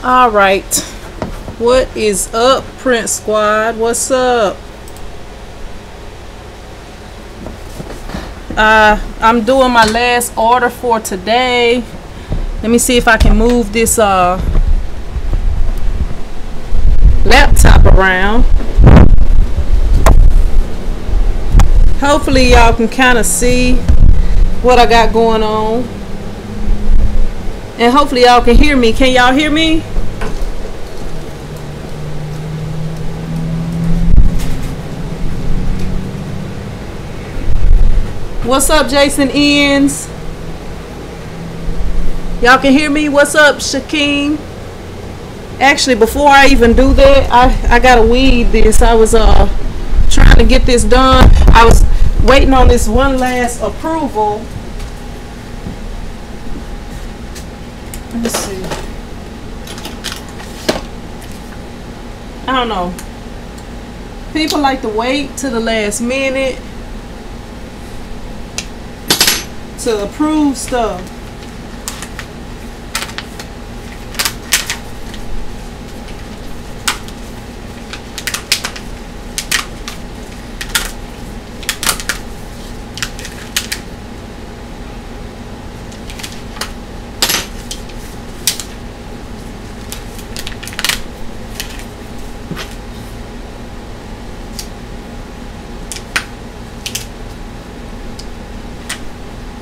All right, what is up, Print Squad? What's up? I'm doing my last order for today. Let me see if I can move this laptop around. Hopefully y'all can kind of see what I got going on, and hopefully y'all can hear me. Can y'all hear me? What's up, Jason Ends? Y'all can hear me? What's up, Shakeen? Actually, before I even do that, I gotta weed this. I was trying to get this done. I was waiting on this one last approval. Let me see. I don't know. People like to wait to the last minute to approve stuff.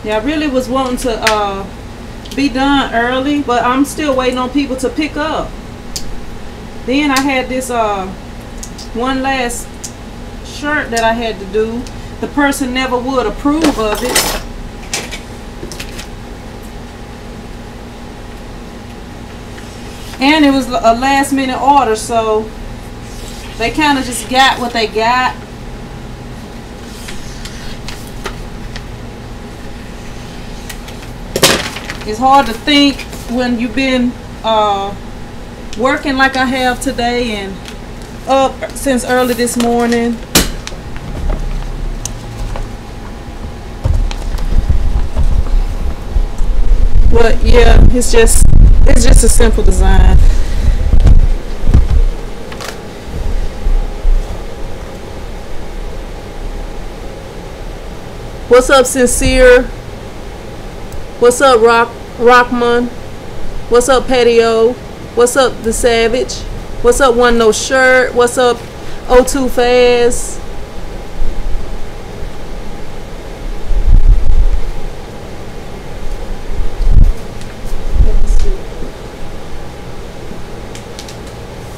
Yeah, I really was wanting to be done early, but I'm still waiting on people to pick up. Then I had this one last shirt that I had to do. The person never would approve of it. And it was a last minute order, so they kind of just got what they got. It's hard to think when you've been working like I have today and up since early this morning. But yeah, it's just a simple design. What's up, Sincere? What's up, Rockman? What's up, Patio? What's up, The Savage? What's up, One No Shirt? What's up, O2 Fast?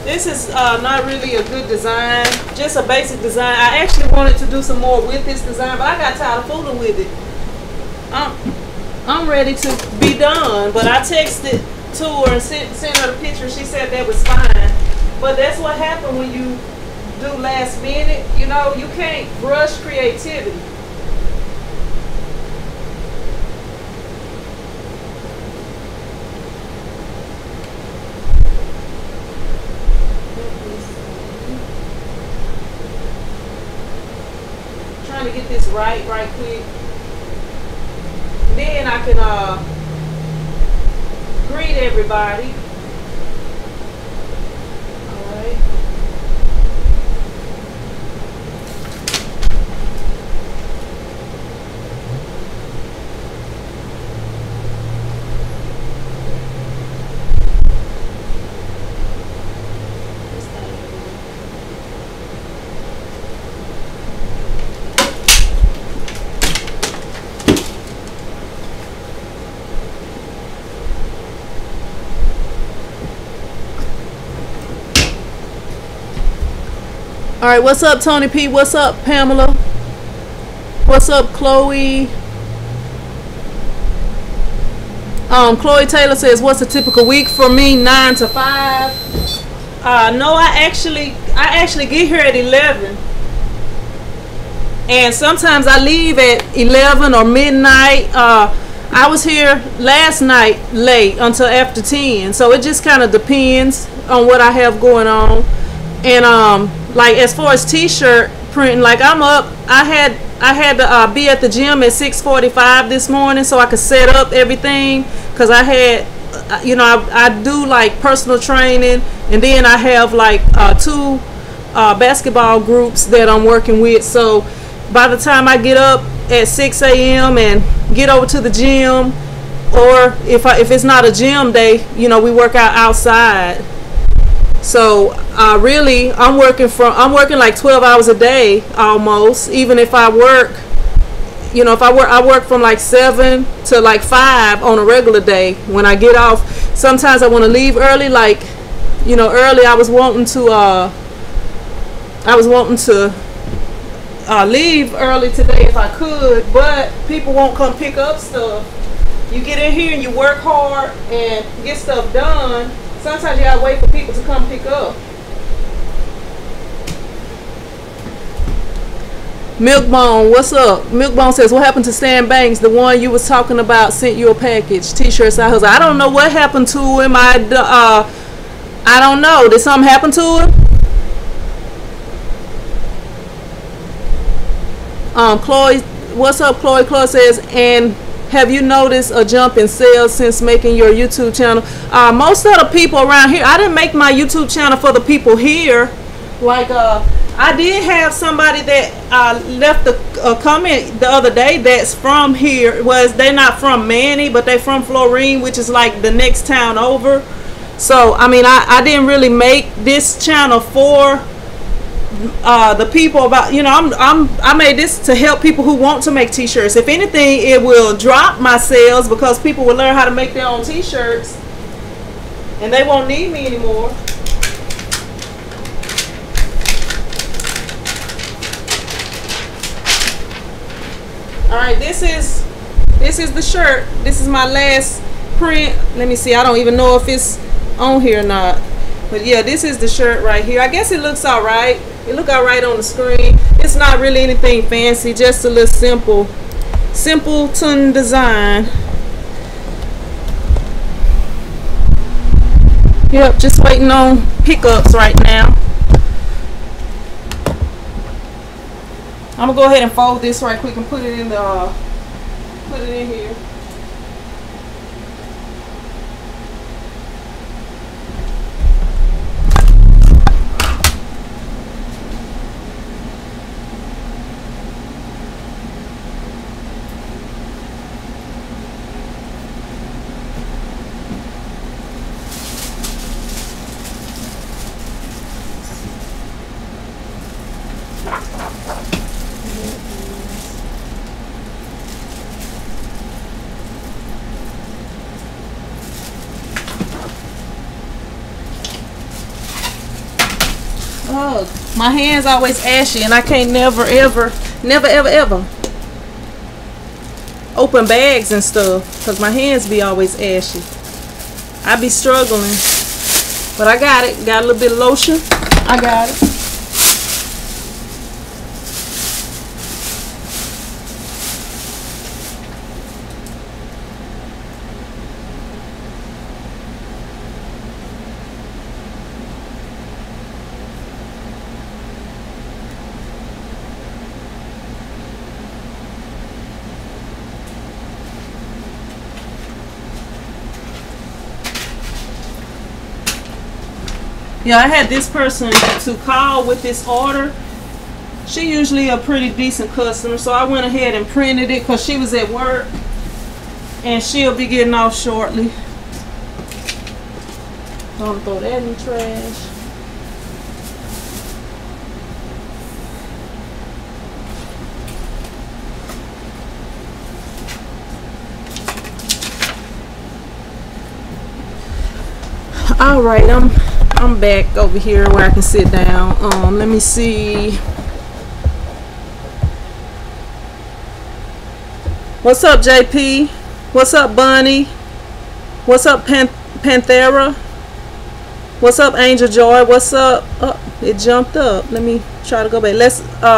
This is not really a good design, just a basic design. I actually wanted to do some more with this design, but I got tired of fooling with it. I'm ready to be done, but I texted to her and sent her the picture. She said that was fine. But that's what happened when you do last minute. You know, you can't rush creativity. Trying to get this right quick. Then I can greet everybody. All right. All right, what's up, Tony P? What's up, Pamela? What's up, Chloe? Chloe Taylor says, what's a typical week for me? 9 to 5. No, I actually get here at 11. And sometimes I leave at 11 or midnight. I was here last night late until after 10. So it just kind of depends on what I have going on. And like as far as t-shirt printing, like I'm up. I had to be at the gym at 6:45 this morning so I could set up everything, because I had you know, I do like personal training, and then I have like two basketball groups that I'm working with. So by the time I get up at 6 a.m. and get over to the gym, or if it's not a gym day, you know, we work out outside. So really, I'm working like 12 hours a day almost. Even if I work, you know, I work from like 7 to like 5 on a regular day when I get off. Sometimes I want to leave early, like, you know, early. I was wanting to leave early today if I could, but people won't come pick up stuff. You get in here and you work hard and get stuff done. Sometimes you gotta wait for people to come pick up. Milkbone, what's up? Milkbone says, what happened to Stan Banks? The one you was talking about sent you a package. T-shirt side hustle. I don't know what happened to him. I don't know. Did something happen to him? Chloe, what's up, Chloe? Chloe says, and have you noticed a jump in sales since making your YouTube channel? Most of the people around here, I didn't make my YouTube channel for the people here. Like, I did have somebody that left a comment the other day that's from here. They're not from Manny, but they're from Florine, which is like the next town over. So, I mean, I didn't really make this channel for the people about, you know, I made this to help people who want to make t-shirts. If anything, it will drop my sales because people will learn how to make their own t-shirts and they won't need me anymore. All right, this is the shirt. This is my last print. Let me see, I don't even know if it's on here or not, but yeah, this is the shirt right here. I guess it looks all right. It look all right on the screen. It's not really anything fancy, just a little simpleton design. Yep, just waiting on pickups right now. I'm gonna go ahead and fold this right quick and put it in here. Oh, my hands always ashy and I can't never ever open bags and stuff because my hands be always ashy. I be struggling, but I got it. Got a little bit of lotion. I got it. Yeah, I had this person to call with this order. She usually a pretty decent customer, so I went ahead and printed it because she was at work and she'll be getting off shortly. I'm gonna throw that in the trash. All right, I'm back over here where I can sit down. Let me see. What's up, JP? What's up, Bunny? What's up, Panthera? What's up, Angel Joy? What's up? Oh, it jumped up. Let me try to go back.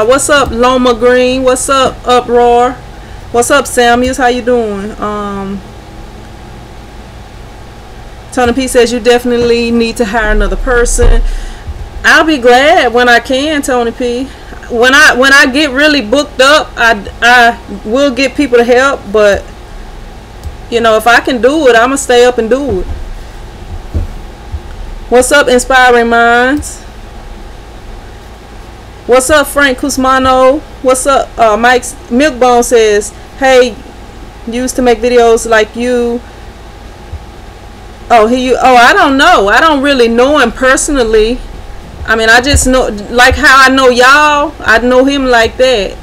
What's up, Loma Green? What's up, Uproar? What's up, Samuels? How you doing? Tony P says you definitely need to hire another person. I'll be glad when I can, Tony P. When I get really booked up, I will get people to help, but you know, if I can do it, I'm gonna stay up and do it. What's up, Inspiring Minds? What's up, Frank Cusmano? What's up, Mike's Milkbone says, hey, used to make videos like you. Oh, I don't know. I don't really know him personally. I mean, I just know, like how I know y'all, I know him like that.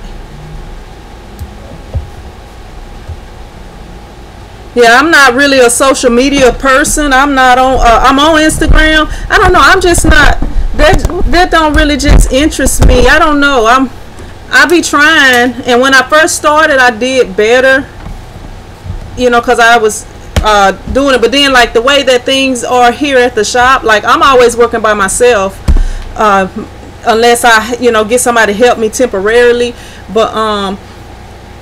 Yeah, I'm not really a social media person. I'm not on, I'm on Instagram. I don't know. I'm just not, that don't really just interest me. I don't know. I be trying. And when I first started, I did better, you know, because I was doing it. But then, like, the way that things are here at the shop, like, I'm always working by myself. Unless I, you know, get somebody to help me temporarily. But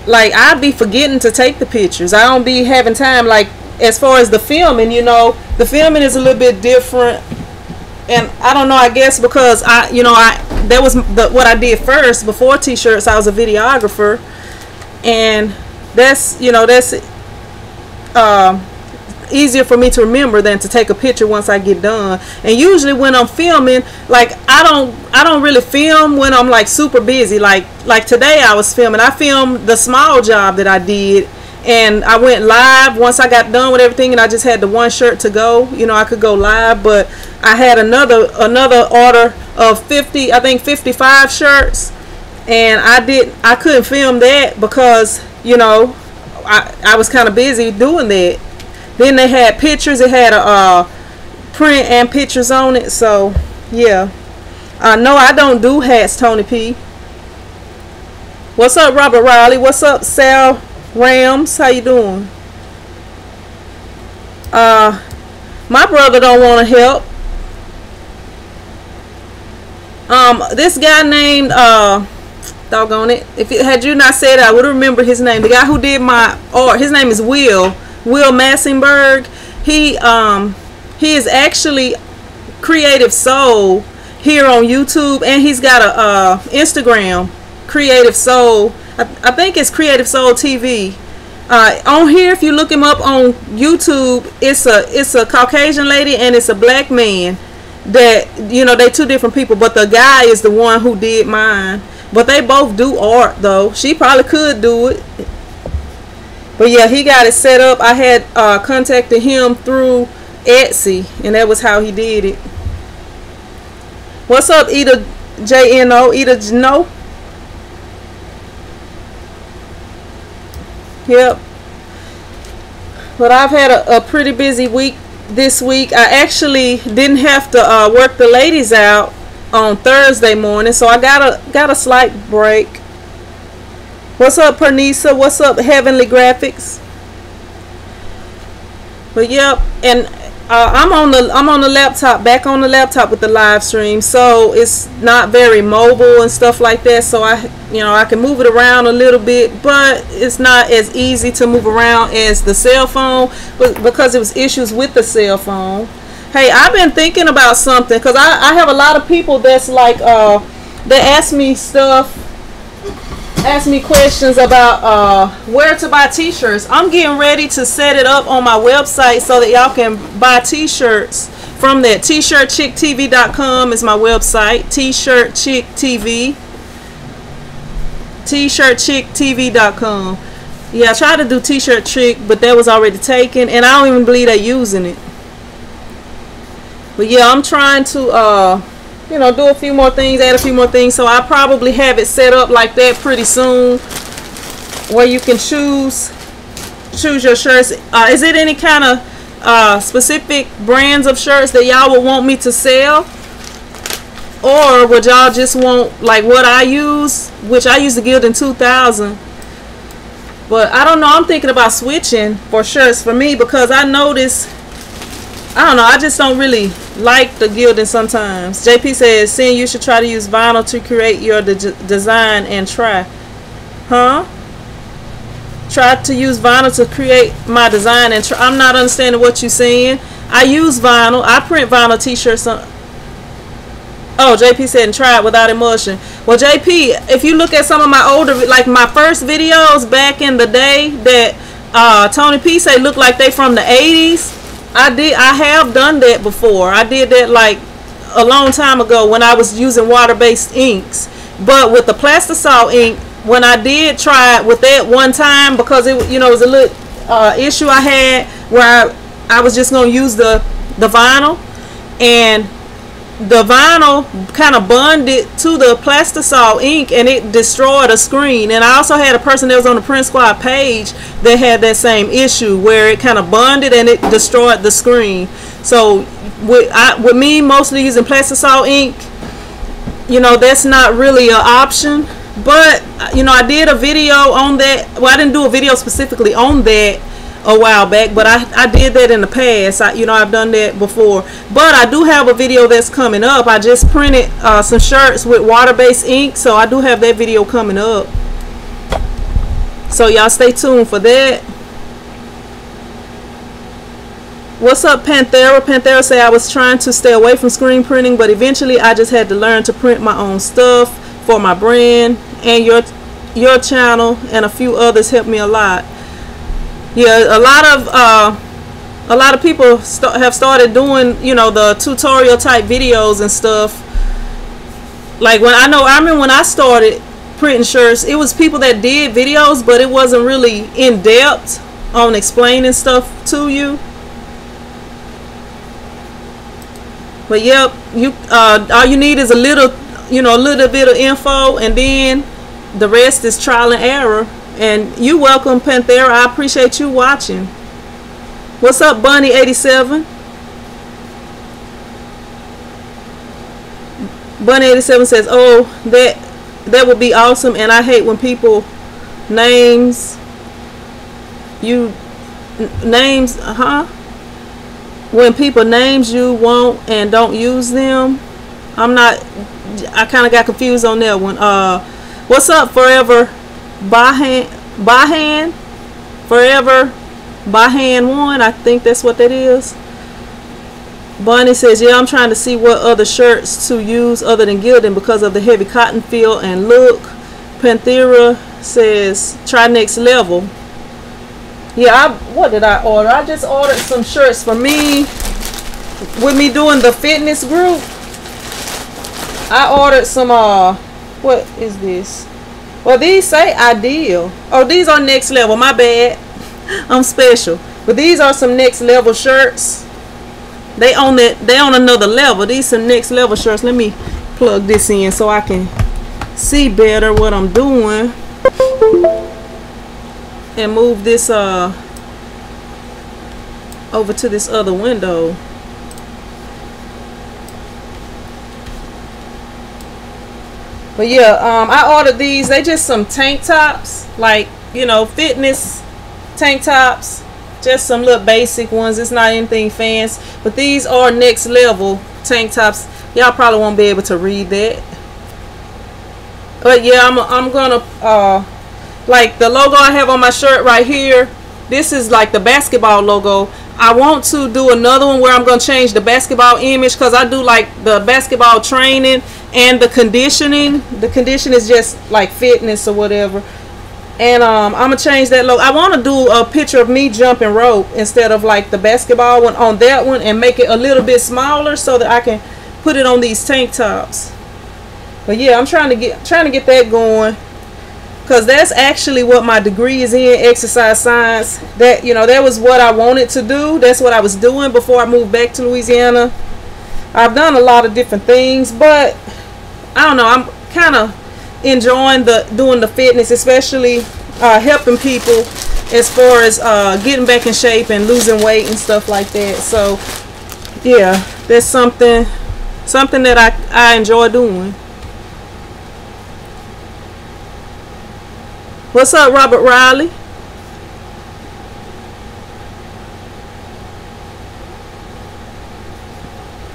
like, I be forgetting to take the pictures. I don't be having time. Like, as far as the filming, you know, the filming is a little bit different. And I don't know, I guess because that was what I did first before t-shirts. I was a videographer, and that's, you know, that's easier for me to remember than to take a picture once I get done. And usually when I'm filming, like, I don't really film when I'm like super busy. Like today I was filming. I filmed the small job that I did, and I went live once I got done with everything, and I just had the one shirt to go. You know, I could go live, but I had another order of 50, I think 55 shirts, and I couldn't film that because, you know, I was kind of busy doing that. Then they had pictures. It had a print and pictures on it. So, yeah. No, I don't do hats, Tony P. What's up, Robert Riley? What's up, Sal Rams? How you doing? My brother don't want to help. This guy named, doggone it. Had you not said it, I would remember his name. The guy who did my art, his name is Will Massenberg. He is actually Creative Soul here on YouTube, and he's got a Instagram, Creative Soul. I think it's Creative Soul TV. On here, if you look him up on YouTube, it's a Caucasian lady and it's a black man. That, you know, they two different people, but the guy is the one who did mine. But they both do art though. She probably could do it. But yeah, he got it set up. I had contacted him through Etsy, and that was how he did it. What's up, Ida JNO? Ida Jno? Yep. But I've had a pretty busy week this week. I actually didn't have to work the ladies out on Thursday morning, so I got a slight break. What's up, Pernisa? What's up, Heavenly Graphics? But yep, and I'm on the laptop, back on the laptop with the live stream, so it's not very mobile and stuff like that. So I can move it around a little bit, but it's not as easy to move around as the cell phone, but because it was issues with the cell phone. Hey, I've been thinking about something, because I have a lot of people that's like they ask me questions about where to buy t-shirts. I'm getting ready to set it up on my website so that y'all can buy t-shirts from that. T-shirtchicktv.com is my website. T-shirtchicktv.com. Yeah, I tried to do T-shirt Chick, but that was already taken, and I don't even believe they're using it. But yeah, I'm trying to do a few more things, add a few more things. So I'll probably have it set up like that pretty soon, where you can choose your shirts. Is it any kind of specific brands of shirts that y'all would want me to sell, or would y'all just want like what I use, which I use the Gildan 2000? But I don't know. I'm thinking about switching for shirts for me, because I notice, I don't know, I just don't really like the Gildan sometimes. JP says, Sin, you should try to use vinyl to create your design and try. Huh? Try to use vinyl to create my design and try. I'm not understanding what you're saying. I use vinyl. I print vinyl t-shirts. Oh, JP said, and try it without emulsion. Well, JP, if you look at some of my older, like my first videos back in the day that Tony P say look like they from the 80s, I have done that before. I did that like a long time ago when I was using water-based inks. But with the Plastisol ink, when I did try it with that one time, because it, you know, it was a little issue I had where I was just gonna use the vinyl, and the vinyl kind of bonded to the Plastisol ink and it destroyed a screen. And I also had a person that was on the Print Squad page that had that same issue where it kind of bonded and it destroyed the screen. So with me mostly using Plastisol ink, you know, that's not really an option. But you know, I did a video on that. Well, I didn't do a video specifically on that a while back, but I did that in the past. You know, I've done that before. But I do have a video that's coming up. I just printed some shirts with water-based ink, so I do have that video coming up. So y'all stay tuned for that. What's up, Panthera? Panthera say, I was trying to stay away from screen printing, but eventually I just had to learn to print my own stuff for my brand, and your channel and a few others helped me a lot. Yeah, a lot of people have started doing, you know, the tutorial type videos and stuff. Like I remember when I started printing shirts, it was people that did videos, but it wasn't really in depth on explaining stuff to you. But yep, all you need is a little, you know, a little bit of info, and then the rest is trial and error. And you welcome, Panthera. I appreciate you watching. What's up, Bunny87? Bunny87 says, oh, that would be awesome, and I hate when people names when people names you won't and don't use them. I kind of got confused on that one. What's up, Forever Bahan Forever Bahan 1? I think that's what that is. Bonnie says, yeah, I'm trying to see what other shirts to use other than Gildan because of the heavy cotton feel and look. Panthera says, try Next Level. Yeah, what did I order? I just ordered some shirts for me. With me doing the fitness group, I ordered some, what is this? Well, these say Ideal. Oh, these are Next Level. My bad. I'm special. But these are some Next Level shirts. They on another level. These some Next Level shirts. Let me plug this in so I can see better what I'm doing. And move this over to this other window. But yeah, I ordered these. They just some tank tops, like, you know, fitness tank tops. Just some little basic ones. It's not anything fancy. But these are Next Level tank tops. Y'all probably won't be able to read that. But yeah, I'm gonna like the logo I have on my shirt right here. This is like the basketball logo. I want to do another one where I'm going to change the basketball image, because I do like the basketball training and the conditioning. The condition is just like fitness or whatever. And I'm going to change that logo. I want to do a picture of me jumping rope instead of like the basketball one on that one, and make it a little bit smaller so that I can put it on these tank tops. But yeah, I'm trying to get that going, because that's actually what my degree is in, exercise science. That, you know, that was what I wanted to do. That's what I was doing before I moved back to Louisiana. I've done a lot of different things, but I don't know, I'm kind of enjoying doing the fitness, especially helping people as far as getting back in shape and losing weight and stuff like that. So yeah, that's something that I enjoy doing. What's up, Robert Riley?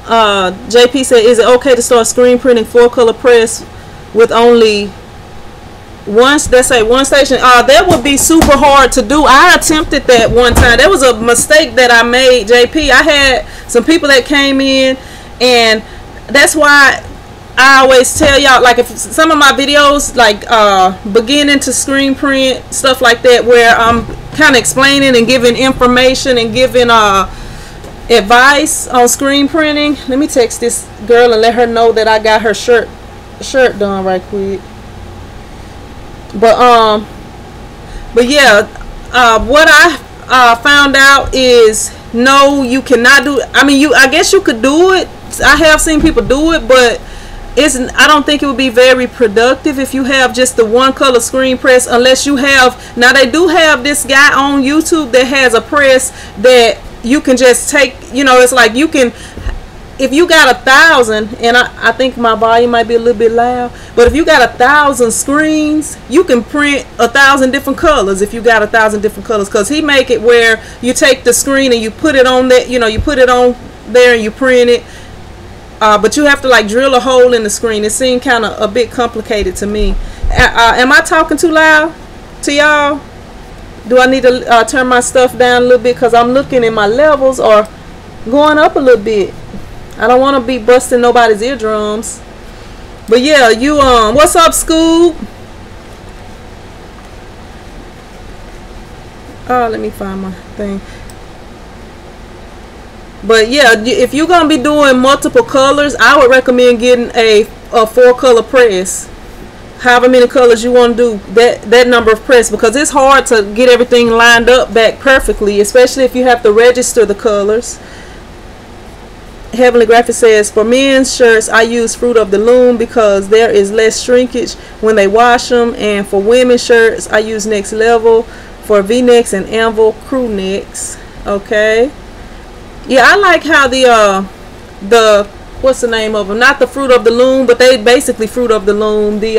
JP said, is it okay to start screen printing 4-color press with only one station? That would be super hard to do. I attempted that one time. That was a mistake that I made, JP. I had some people that came in, and that's why I always tell y'all, like, if some of my videos, like beginning to screen print, stuff like that, where I'm kind of explaining and giving information and giving advice on screen printing, let me text this girl and let her know that I got her shirt done right quick. But yeah, what I found out is, no, you cannot do. I mean, I guess you could do it. I have seen people do it, but I don't think it would be very productive if you have just the one color screen press, unless you have. Now they do have this guy on YouTube that has a press that you can just take. You know, it's like you can. If you got 1,000, and I think my volume might be a little bit loud, but if you got 1,000 screens, you can print 1,000 different colors. If you got 1,000 different colors, because he make it where you take the screen and you put it on that, you know, you put it on there and you print it. But you have to like drill a hole in the screen. It seemed kind of a bit complicated to me. Am I talking too loud to y'all? Do I need to turn my stuff down a little bit, because I'm looking at my levels are going up a little bit. I don't want to be busting nobody's eardrums. But yeah, you what's up, Scoob? Oh, let me find my thing. But yeah, if you're gonna be doing multiple colors, I would recommend getting a 4-color press. However many colors you want to do, that number of press, because it's hard to get everything lined up back perfectly, especially if you have to register the colors. Heavenly Graphic says, for men's shirts I use Fruit of the Loom because there is less shrinkage when they wash them, and for women's shirts I use Next Level for V-necks and Anvil crew necks. Okay, yeah, I like how the what's the name of them, not the Fruit of the Loom, but they basically Fruit of the Loom, the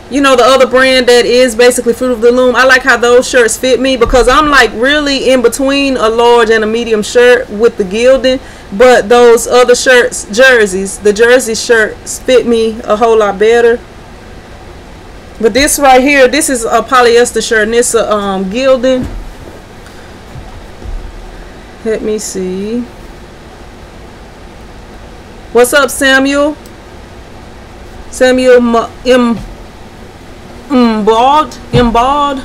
you know, the other brand that is basically Fruit of the Loom. I like how those shirts fit me, because I'm like really in between a large and a medium shirt with the gilding. But those other shirts, jerseys, the jersey shirts fit me a whole lot better. But this right here, this is a polyester shirt, and it's a gilding. Let me see. What's up, Samuel? Samuel Emballed.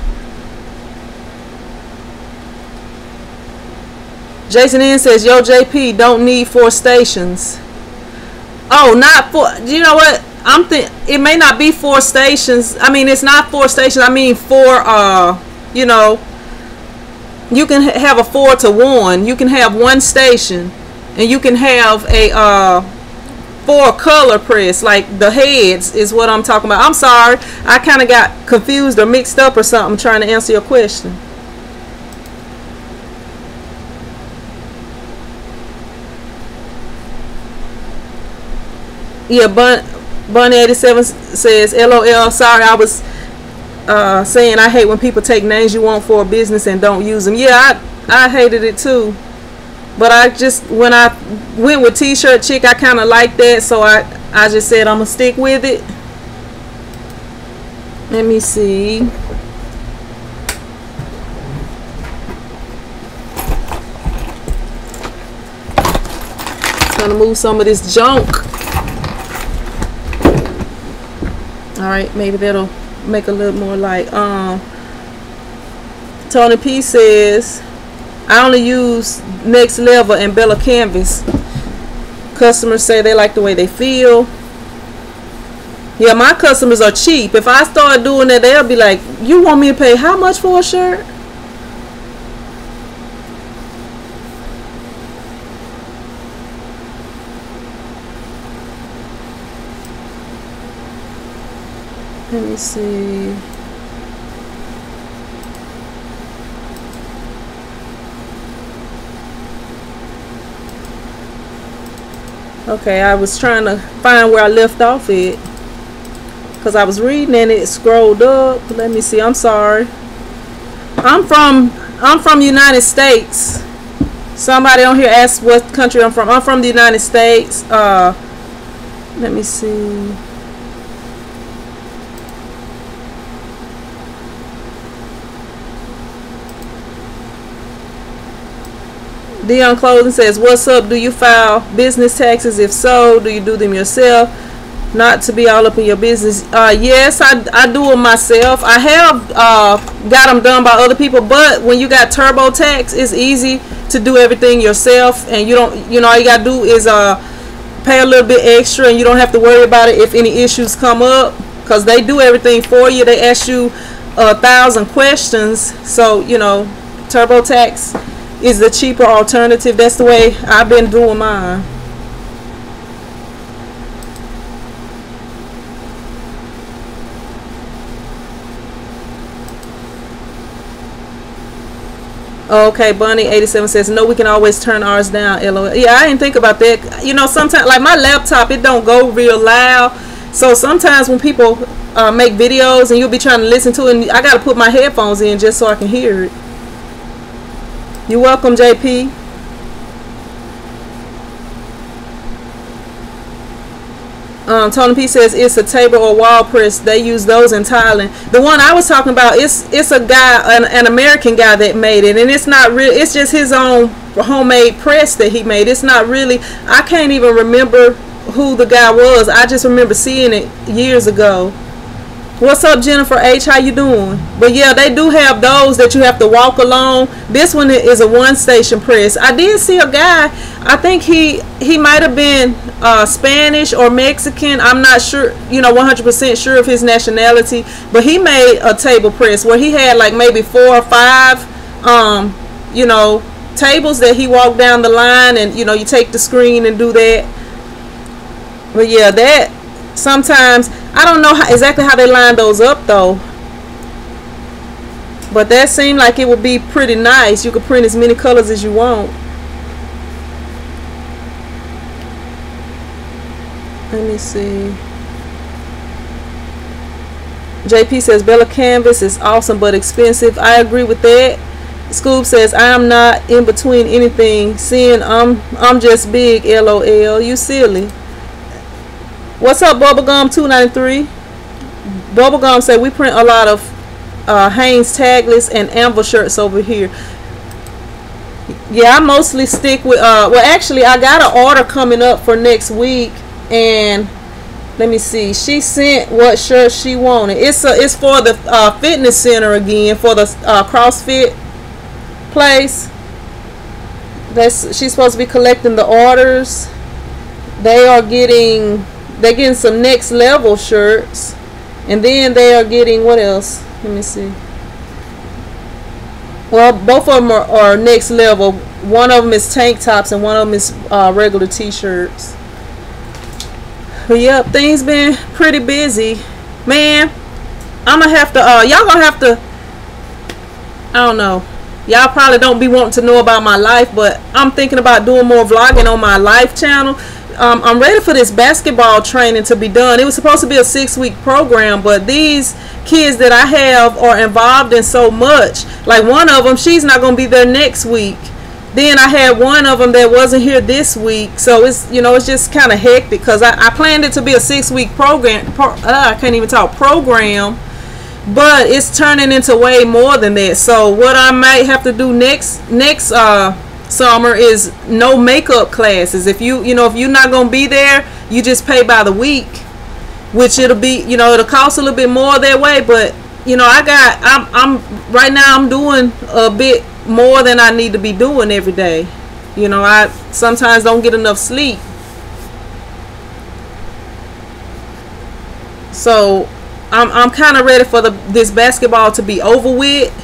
Jason N says, yo, JP, don't need 4 stations. Oh, not 4. You know what? It may not be 4 stations. I mean, it's not 4 stations. I mean 4, you know, you can have a 4-to-1. You can have 1 station, and you can have a 4-color press, like the heads is what I'm talking about. I'm sorry, I kind of got confused or mixed up or something trying to answer your question. Yeah, Bun 87 says, LOL, sorry, I was saying I hate when people take names you want for a business and don't use them. Yeah, I hated it too. But I just, when I went with T-shirt chick, I kind of liked that, so I just said I'm gonna stick with it. Let me see. Trying to move some of this junk. All right, maybe that'll make a little more light. Tony P says, I only use Next Level and Bella Canvas. Customers say they like the way they feel. Yeah, my customers are cheap. If I start doing that, they'll be like, you want me to pay how much for a shirt? Let me see. Okay, I was trying to find where I left off it, because I was reading and it scrolled up. Let me see. I'm sorry. I'm from United States. Somebody on here asked what country I'm from. I'm from the United States. Let me see. Dion Clothing says, what's up? Do you file business taxes? If so, do you do them yourself? Not to be all up in your business. Yes, I do them myself. I have got them done by other people, but when you got TurboTax, it's easy to do everything yourself, and you don't, all you gotta do is pay a little bit extra, and you don't have to worry about it if any issues come up, because they do everything for you. They ask you 1,000 questions. So TurboTax is the cheaper alternative. That's the way I've been doing mine. Okay, Bunny 87 says no, we can always turn ours down. LOL. Yeah, I didn't think about that. Sometimes, like my laptop, it don't go real loud. So sometimes when people make videos and you'll be trying to listen to it, and I got to put my headphones in just so I can hear it. You're welcome, JP. Tony P says it's a table or wall press. They use those in Thailand. The one I was talking about, it's a guy, an American guy that made it, and it's not real. It's just his own homemade press that he made. It's not really. I can't even remember who the guy was. I just remember seeing it years ago. What's up, Jennifer H? How you doing? But yeah, they do have those that you have to walk along. This one is a one-station press. I did see a guy. I think he might have been Spanish or Mexican. I'm not sure, 100% sure of his nationality. But he made a table press where he had like maybe 4 or 5, tables that he walked down the line, and you take the screen and do that. But yeah, that sometimes I don't know exactly how they line those up though, but that seemed like it would be pretty nice. You could print as many colors as you want. Let me see. JP says Bella Canvas is awesome but expensive. I agree with that. Scoob says I am not in between anything. Seeing I'm just big. LOL. You silly. What's up, Bubblegum 293? Bubblegum said we print a lot of Hanes tagless and Anvil shirts over here. Yeah, I mostly stick with well, actually I got an order coming up for next week, and let me see, she sent what shirt she wanted. It's for the fitness center again, for the CrossFit place. She's supposed to be collecting the orders. They're getting some next level shirts, and then they are getting, what else? Let me see. Well, both of them are next level. One of them is tank tops and one of them is regular t-shirts. But yep, things been pretty busy, man. I'm gonna have to y'all gonna have to, I don't know, y'all probably don't be wanting to know about my life, but I'm thinking about doing more vlogging on my life channel. I'm ready for this basketball training to be done. It was supposed to be a 6-week program, but these kids that I have are involved in so much. Like one of them, she's not going to be there next week. Then I had one of them that wasn't here this week. So it's, it's just kind of hectic, because I planned it to be a 6-week program. I can't even talk, program. But it's turning into way more than that. So what I might have to do next summer is no makeup classes. If you're not gonna be there, you just pay by the week, which it'll be, it'll cost a little bit more that way. But I'm right now I'm doing a bit more than I need to be doing every day. I sometimes don't get enough sleep, so I'm kind of ready for this basketball to be over with,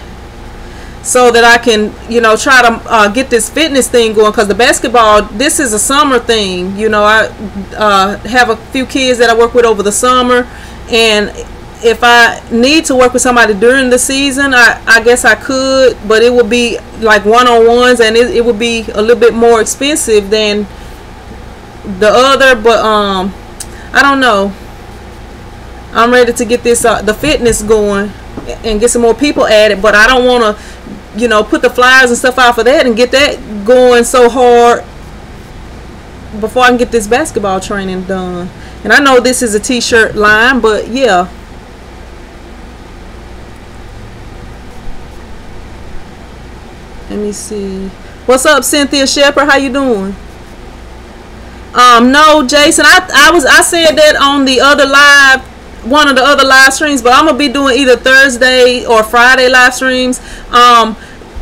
so that I can, try to get this fitness thing going. Because the basketball, this is a summer thing. I have a few kids that I work with over the summer, and if I need to work with somebody during the season, I guess I could, but it would be like one-on-ones, and it would be a little bit more expensive than the other. But I don't know. I'm ready to get this the fitness going and get some more people at it, but I don't want to put the flyers and stuff out for that and get that going so hard before I can get this basketball training done. And I know this is a t-shirt line, but yeah. Let me see. What's up, Cynthia Shepherd? How you doing? No, Jason, I said that on the other live, one of the other live streams, but I'm gonna be doing either Thursday or Friday live streams.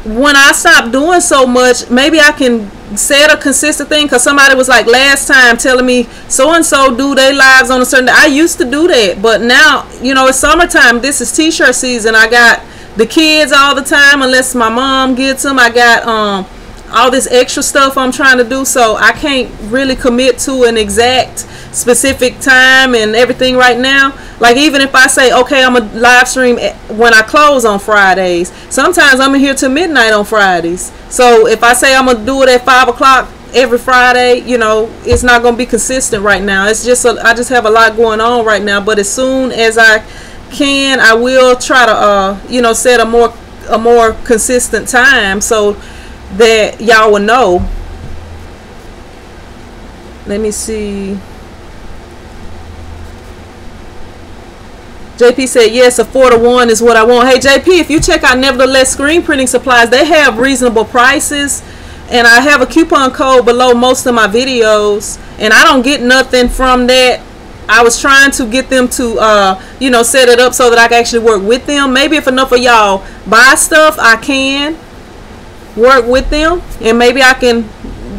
when I stop doing so much, maybe I can set a consistent thing. Because somebody was like last time telling me so and so do their lives on a certain day. I used to do that, but now, you know, it's summertime. This is t-shirt season. I got the kids all the time unless my mom gets them. I got all this extra stuff I'm trying to do, so I can't really commit to an exact specific time and everything right now. Like, even if I say, okay, I'm a live stream when I close on Fridays, sometimes I'm in here till midnight on Fridays. So if I say I'm gonna do it at 5 o'clock every Friday, you know, it's not gonna be consistent right now. It's just I just have a lot going on right now. But as soon as I can, I will try to you know, set a more consistent time so that y'all will know. Let me see. JP said, yes, a 4-to-1 is what I want. Hey, JP, if you check out Nevertheless Screen Printing Supplies, they have reasonable prices. And I have a coupon code below most of my videos. And I don't get nothing from that. I was trying to get them to, you know, set it up so that I can actually work with them. Maybe if enough of y'all buy stuff, I can work with them. And maybe I can,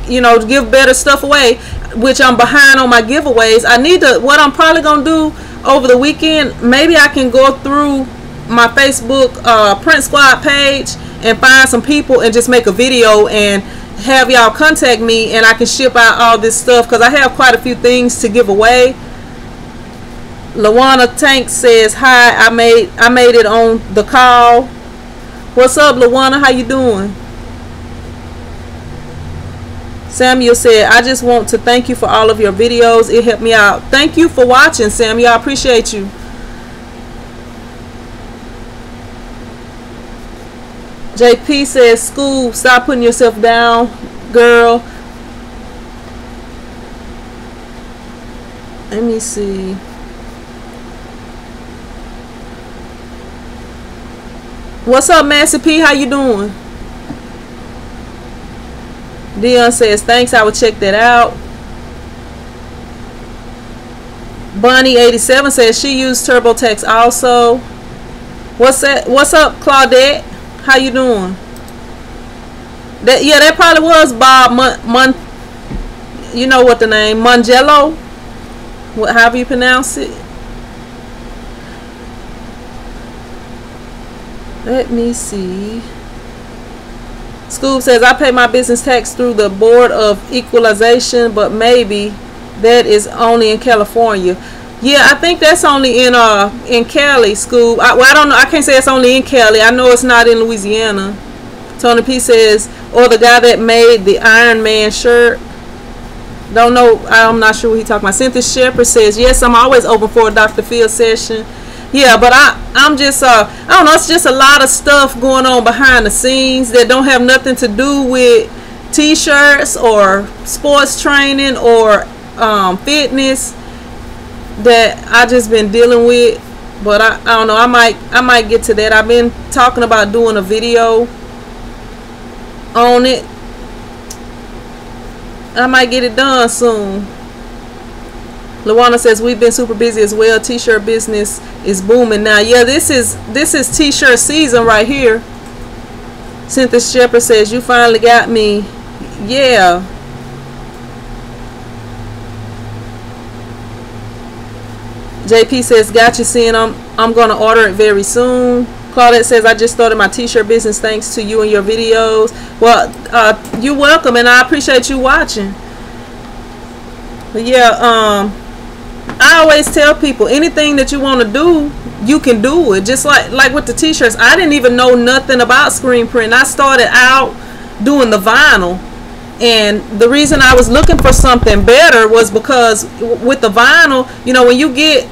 you know, give better stuff away, which I'm behind on my giveaways. I need to, what I'm probably going to do over the weekend, maybe I can go through my Facebook Print Squad page and find some people and just make a video and have y'all contact me, and I can ship out all this stuff because I have quite a few things to give away. Lawana Tank says, hi, I made it on the call. What's up, Lawana? How you doing? Samuel said, I just want to thank you for all of your videos. It helped me out. Thank you for watching, Samuel. I appreciate you. JP says, Scoob, stop putting yourself down, girl. Let me see. What's up, Massey P? How you doing? Dion says, thanks, I will check that out. Bonnie87 says she used TurboTax also. What's up, Claudette? How you doing? That probably was Bob you know what the name, Mangello? However you pronounce it. Let me see. Scoob says, I pay my business tax through the Board of Equalization, but maybe that is only in California. Yeah, I think that's only in Cali, Scoob. Well, I don't know. I can't say it's only in Cali. I know it's not in Louisiana. Tony P says, or the guy that made the Iron Man shirt. Don't know. I'm not sure what he's talking about. Cynthia Shepherd says, yes, I'm always open for a Dr. Phil session. Yeah, but I'm just, I don't know, it's just a lot of stuff going on behind the scenes that don't have nothing to do with t-shirts or sports training or fitness that I just been dealing with. But I don't know, I might get to that. I've been talking about doing a video on it. I might get it done soon. Luana says, we've been super busy as well. T-shirt business is booming now. Yeah, this is t-shirt season right here. Cynthia Shepherd says, you finally got me. Yeah. JP says, got you, seeing I'm gonna order it very soon. Claudette says, I just started my t-shirt business thanks to you and your videos. Well, you're welcome, and I appreciate you watching. But yeah, I always tell people, anything that you want to do, you can do it. Just like with the t-shirts, I didn't even know nothing about screen print. I started out doing the vinyl, and the reason I was looking for something better was because with the vinyl, you know, when you get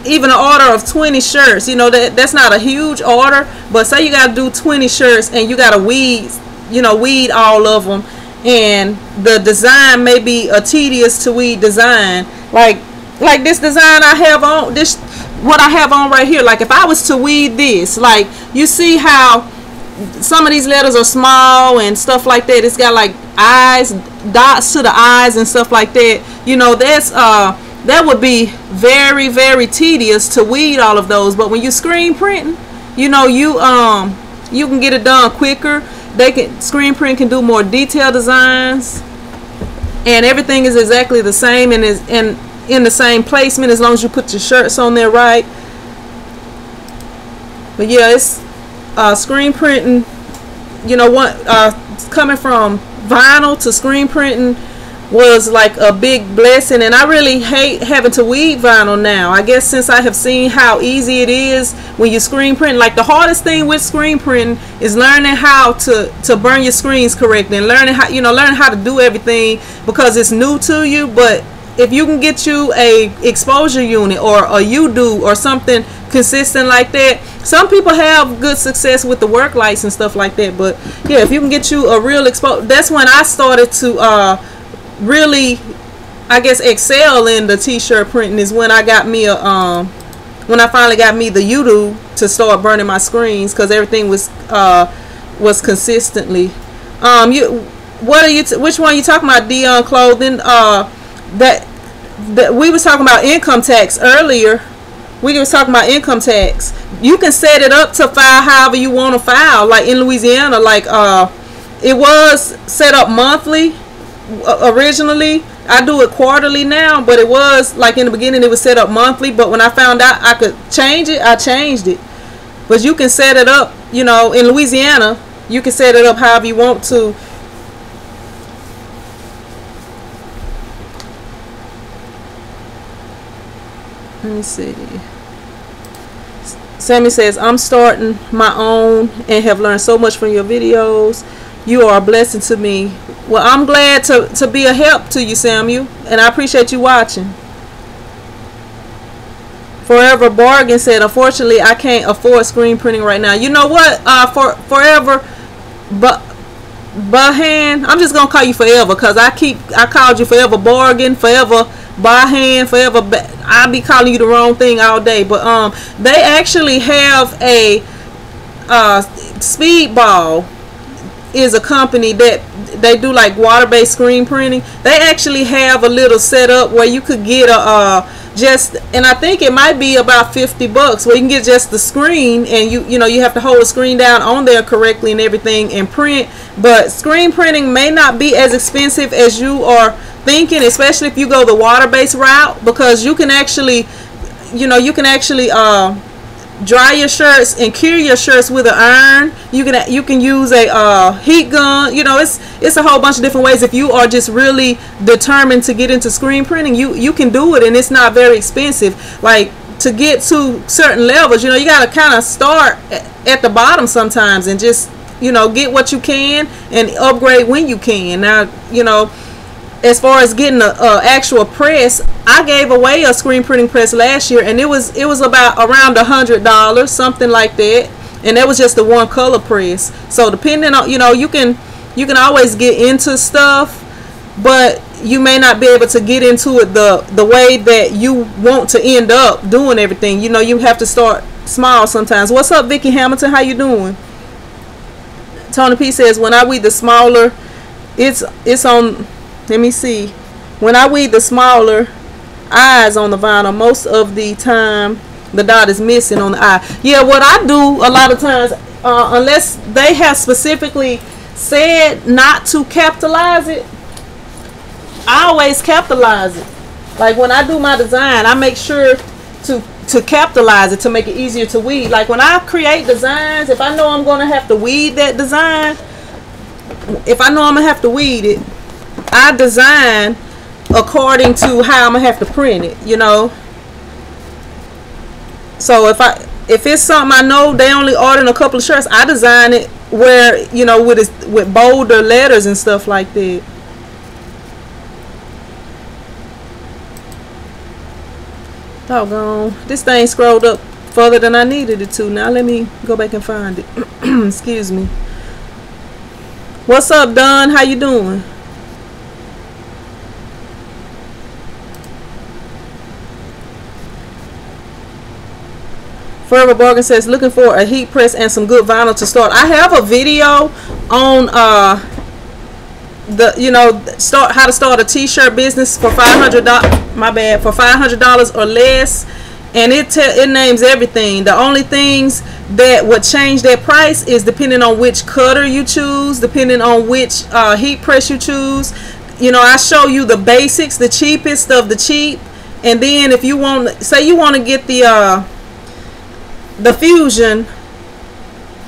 even an order of 20 shirts, you know, that's not a huge order, but say you got to do 20 shirts and you got to weed all of them, and the design may be a tedious to weed design. Like this design I have on, what I have on right here. Like if I was to weed this, like you see how some of these letters are small and stuff like that. It's got like eyes, dots to the eyes and stuff like that. You know, that would be very, very tedious to weed all of those. But when you screen printing, you know, you you can get it done quicker. Screen print can do more detailed designs, and everything is exactly the same and is in the same placement as long as you put your shirts on there right. But yeah, it's screen printing, you know what, coming from vinyl to screen printing was like a big blessing, and I really hate having to weed vinyl now. I guess since I have seen how easy it is when you screen print, like the hardest thing with screen printing is learning how to burn your screens correctly and learning how to do everything, because it's new to you. But if you can get you a exposure unit or a U-do or something consistent like that, some people have good success with the work lights and stuff like that. But yeah, if you can get you a real exposure, that's when I started to really, I guess, excel in the t-shirt printing, is when I got me when I finally got me the U-do to start burning my screens, because everything was consistently. Which one you talking about, Dion Clothing? That we was talking about income tax earlier. We was talking about income tax. You can set it up to file however you want to file. Like in Louisiana, like it was set up monthly originally. I do it quarterly now, but it was like in the beginning it was set up monthly. But when I found out I could change it, I changed it. But you can set it up, you know, in Louisiana, you can set it up however you want to. Let me see. Sammy says, I'm starting my own and have learned so much from your videos. You are a blessing to me. Well, I'm glad to be a help to you, Samuel, and I appreciate you watching. Forever Bargain said, unfortunately, I can't afford screen printing right now. You know what? Forever, Bahan, I'm just gonna call you Forever, because I called you Forever Bargain, Forever Bahan, Forever. I'll be calling you the wrong thing all day. But they actually have a Speedball is a company that they do like water-based screen printing. They actually have a little setup where you could get a and I think it might be about $50 where you can get just the screen, and you have to hold the screen down on there correctly and everything and print. But screen printing may not be as expensive as you are thinking, especially if you go the water-based route, because you can actually dry your shirts and cure your shirts with an iron. You can use a heat gun. You know, it's a whole bunch of different ways. If you are just really determined to get into screen printing, you can do it, and it's not very expensive. Like, to get to certain levels, you got to kind of start at the bottom sometimes and just get what you can and upgrade when you can. Now, as far as getting a actual press, I gave away a screen printing press last year, and it was about around $100, something like that, and that was just the one color press. So depending on, you can always get into stuff, but you may not be able to get into it the way that you want to end up doing everything. You have to start small sometimes. What's up, Vicky Hamilton? How you doing? Tony P says, when I weed the smaller, it's on. Let me see. When I weed the smaller eyes on the vinyl, most of the time the dot is missing on the eye. Yeah, what I do a lot of times, unless they have specifically said not to capitalize it, I always capitalize it. Like when I do my design, I make sure to capitalize it to make it easier to weed. Like when I create designs, if I know I'm going to have to weed that design, if I know I'm going to have to weed it, I design according to how I'm gonna have to print it, So if it's something I know they only ordering a couple of shirts, I design it where with bolder letters and stuff like that. Doggone, this thing scrolled up further than I needed it to. Now let me go back and find it. Excuse me. What's up, Don? How you doing? Forever Bargain says, looking for a heat press and some good vinyl to start. I have a video on how to start a t-shirt business for $500. My bad, for $500 or less. and it names everything. The only things that would change that price is depending on which cutter you choose, depending on which heat press you choose. You know, I show you the basics, the cheapest of the cheap, and then if you want, say you want to get the Fusion,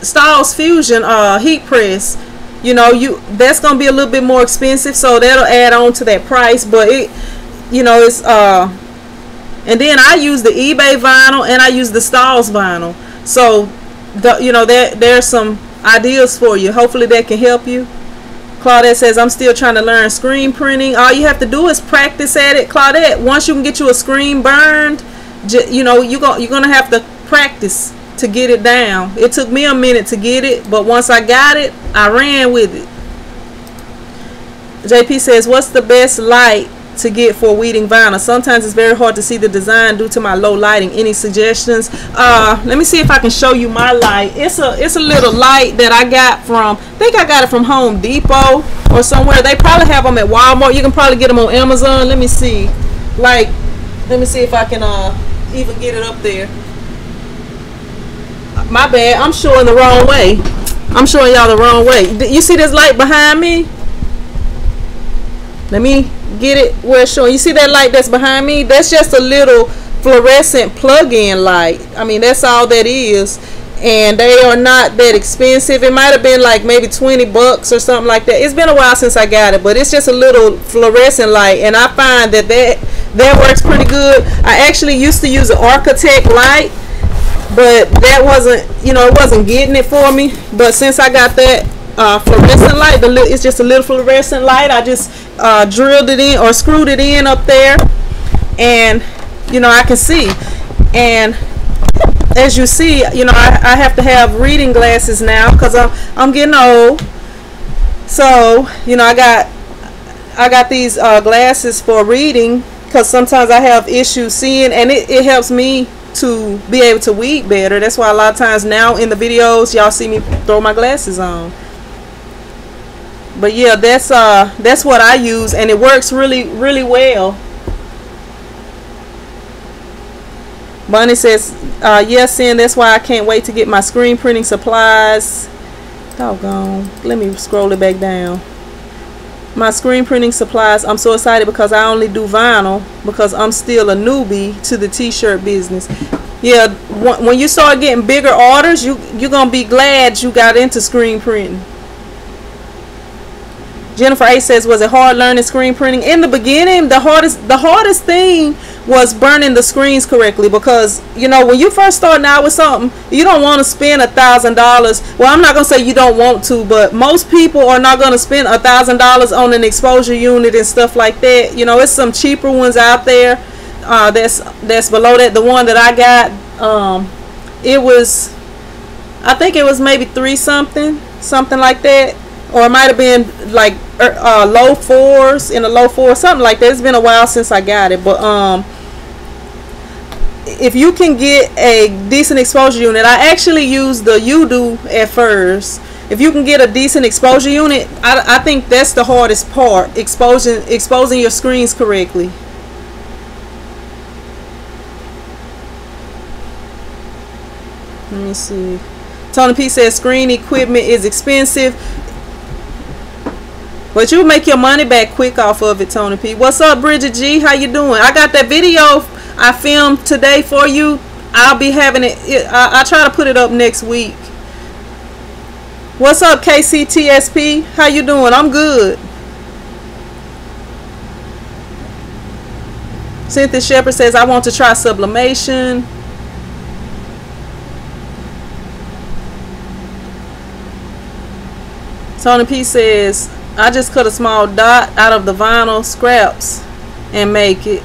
Stahl's Fusion heat press, you know, that's gonna be a little bit more expensive, so that'll add on to that price. But it, you know, it's and then I use the eBay vinyl and I use the Stahl's vinyl. So you know, there's some ideas for you. Hopefully that can help you. Claudette says, I'm still trying to learn screen printing. All you have to do is practice at it, Claudette. Once you can get you a screen burned, you know, you're gonna have to practice to get it down. It took me a minute to get it, but once I got it, I ran with it. JP says, what's the best light to get for weeding vinyl? Sometimes it's very hard to see the design due to my low lighting. Any suggestions? Let me see if I can show you my light. It's a little light that I got from, I think I got it from Home Depot or somewhere. They probably have them at Walmart. You can probably get them on Amazon. Let me see. Like, let me see if I can even get it up there. My bad, I'm showing the wrong way. I'm showing y'all the wrong way. You see this light behind me? Let me get it where it's showing. You see that light that's behind me? That's just a little fluorescent plug-in light. I mean, that's all that is. And they are not that expensive. It might have been like maybe 20 bucks or something like that. It's been a while since I got it, but it's just a little fluorescent light, and I find that works pretty good. I actually used to use an Architect light, but that wasn't, you know, it wasn't getting it for me. But since I got that fluorescent light, it's just a little fluorescent light. I just drilled it in or screwed it in up there, and you know, I can see. And as you see, you know, I have to have reading glasses now because I'm getting old. So you know, I got these glasses for reading because sometimes I have issues seeing, and it helps me to be able to weed better. That's why a lot of times now in the videos y'all see me throw my glasses on. But yeah, that's what I use, and it works really, really well. Bunny says, yes, Sin, that's why I can't wait to get my screen printing supplies. Doggone. Let me scroll it back down. My screen printing supplies, I'm so excited because I only do vinyl because I'm still a newbie to the t-shirt business. Yeah, when you start getting bigger orders, you're going to be glad you got into screen printing. Jennifer A says, was it hard learning screen printing? In the beginning, the hardest thing was burning the screens correctly, because you know, when you first starting out with something, you don't want to spend $1,000. Well, I'm not gonna say you don't want to, but most people are not gonna spend $1,000 on an exposure unit and stuff like that. You know, it's some cheaper ones out there that's below that. The one that I got, it was, I think it was maybe something like that. Or it might have been like low fours, in a low four, something like that. It's been a while since I got it, but if you can get a decent exposure unit, I actually used the Udo at first. If you can get a decent exposure unit, I think that's the hardest part, exposing your screens correctly. Let me see. Tony P says screen equipment is expensive, but you make your money back quick off of it, Tony P. What's up, Bridget G? How you doing? I got that video I filmed today for you. I'll be having it. I try to put it up next week. What's up, KCTSP? How you doing? I'm good. . Cynthia Shepherd says, I want to try sublimation. Tony P says, I just cut a small dot out of the vinyl scraps and make it.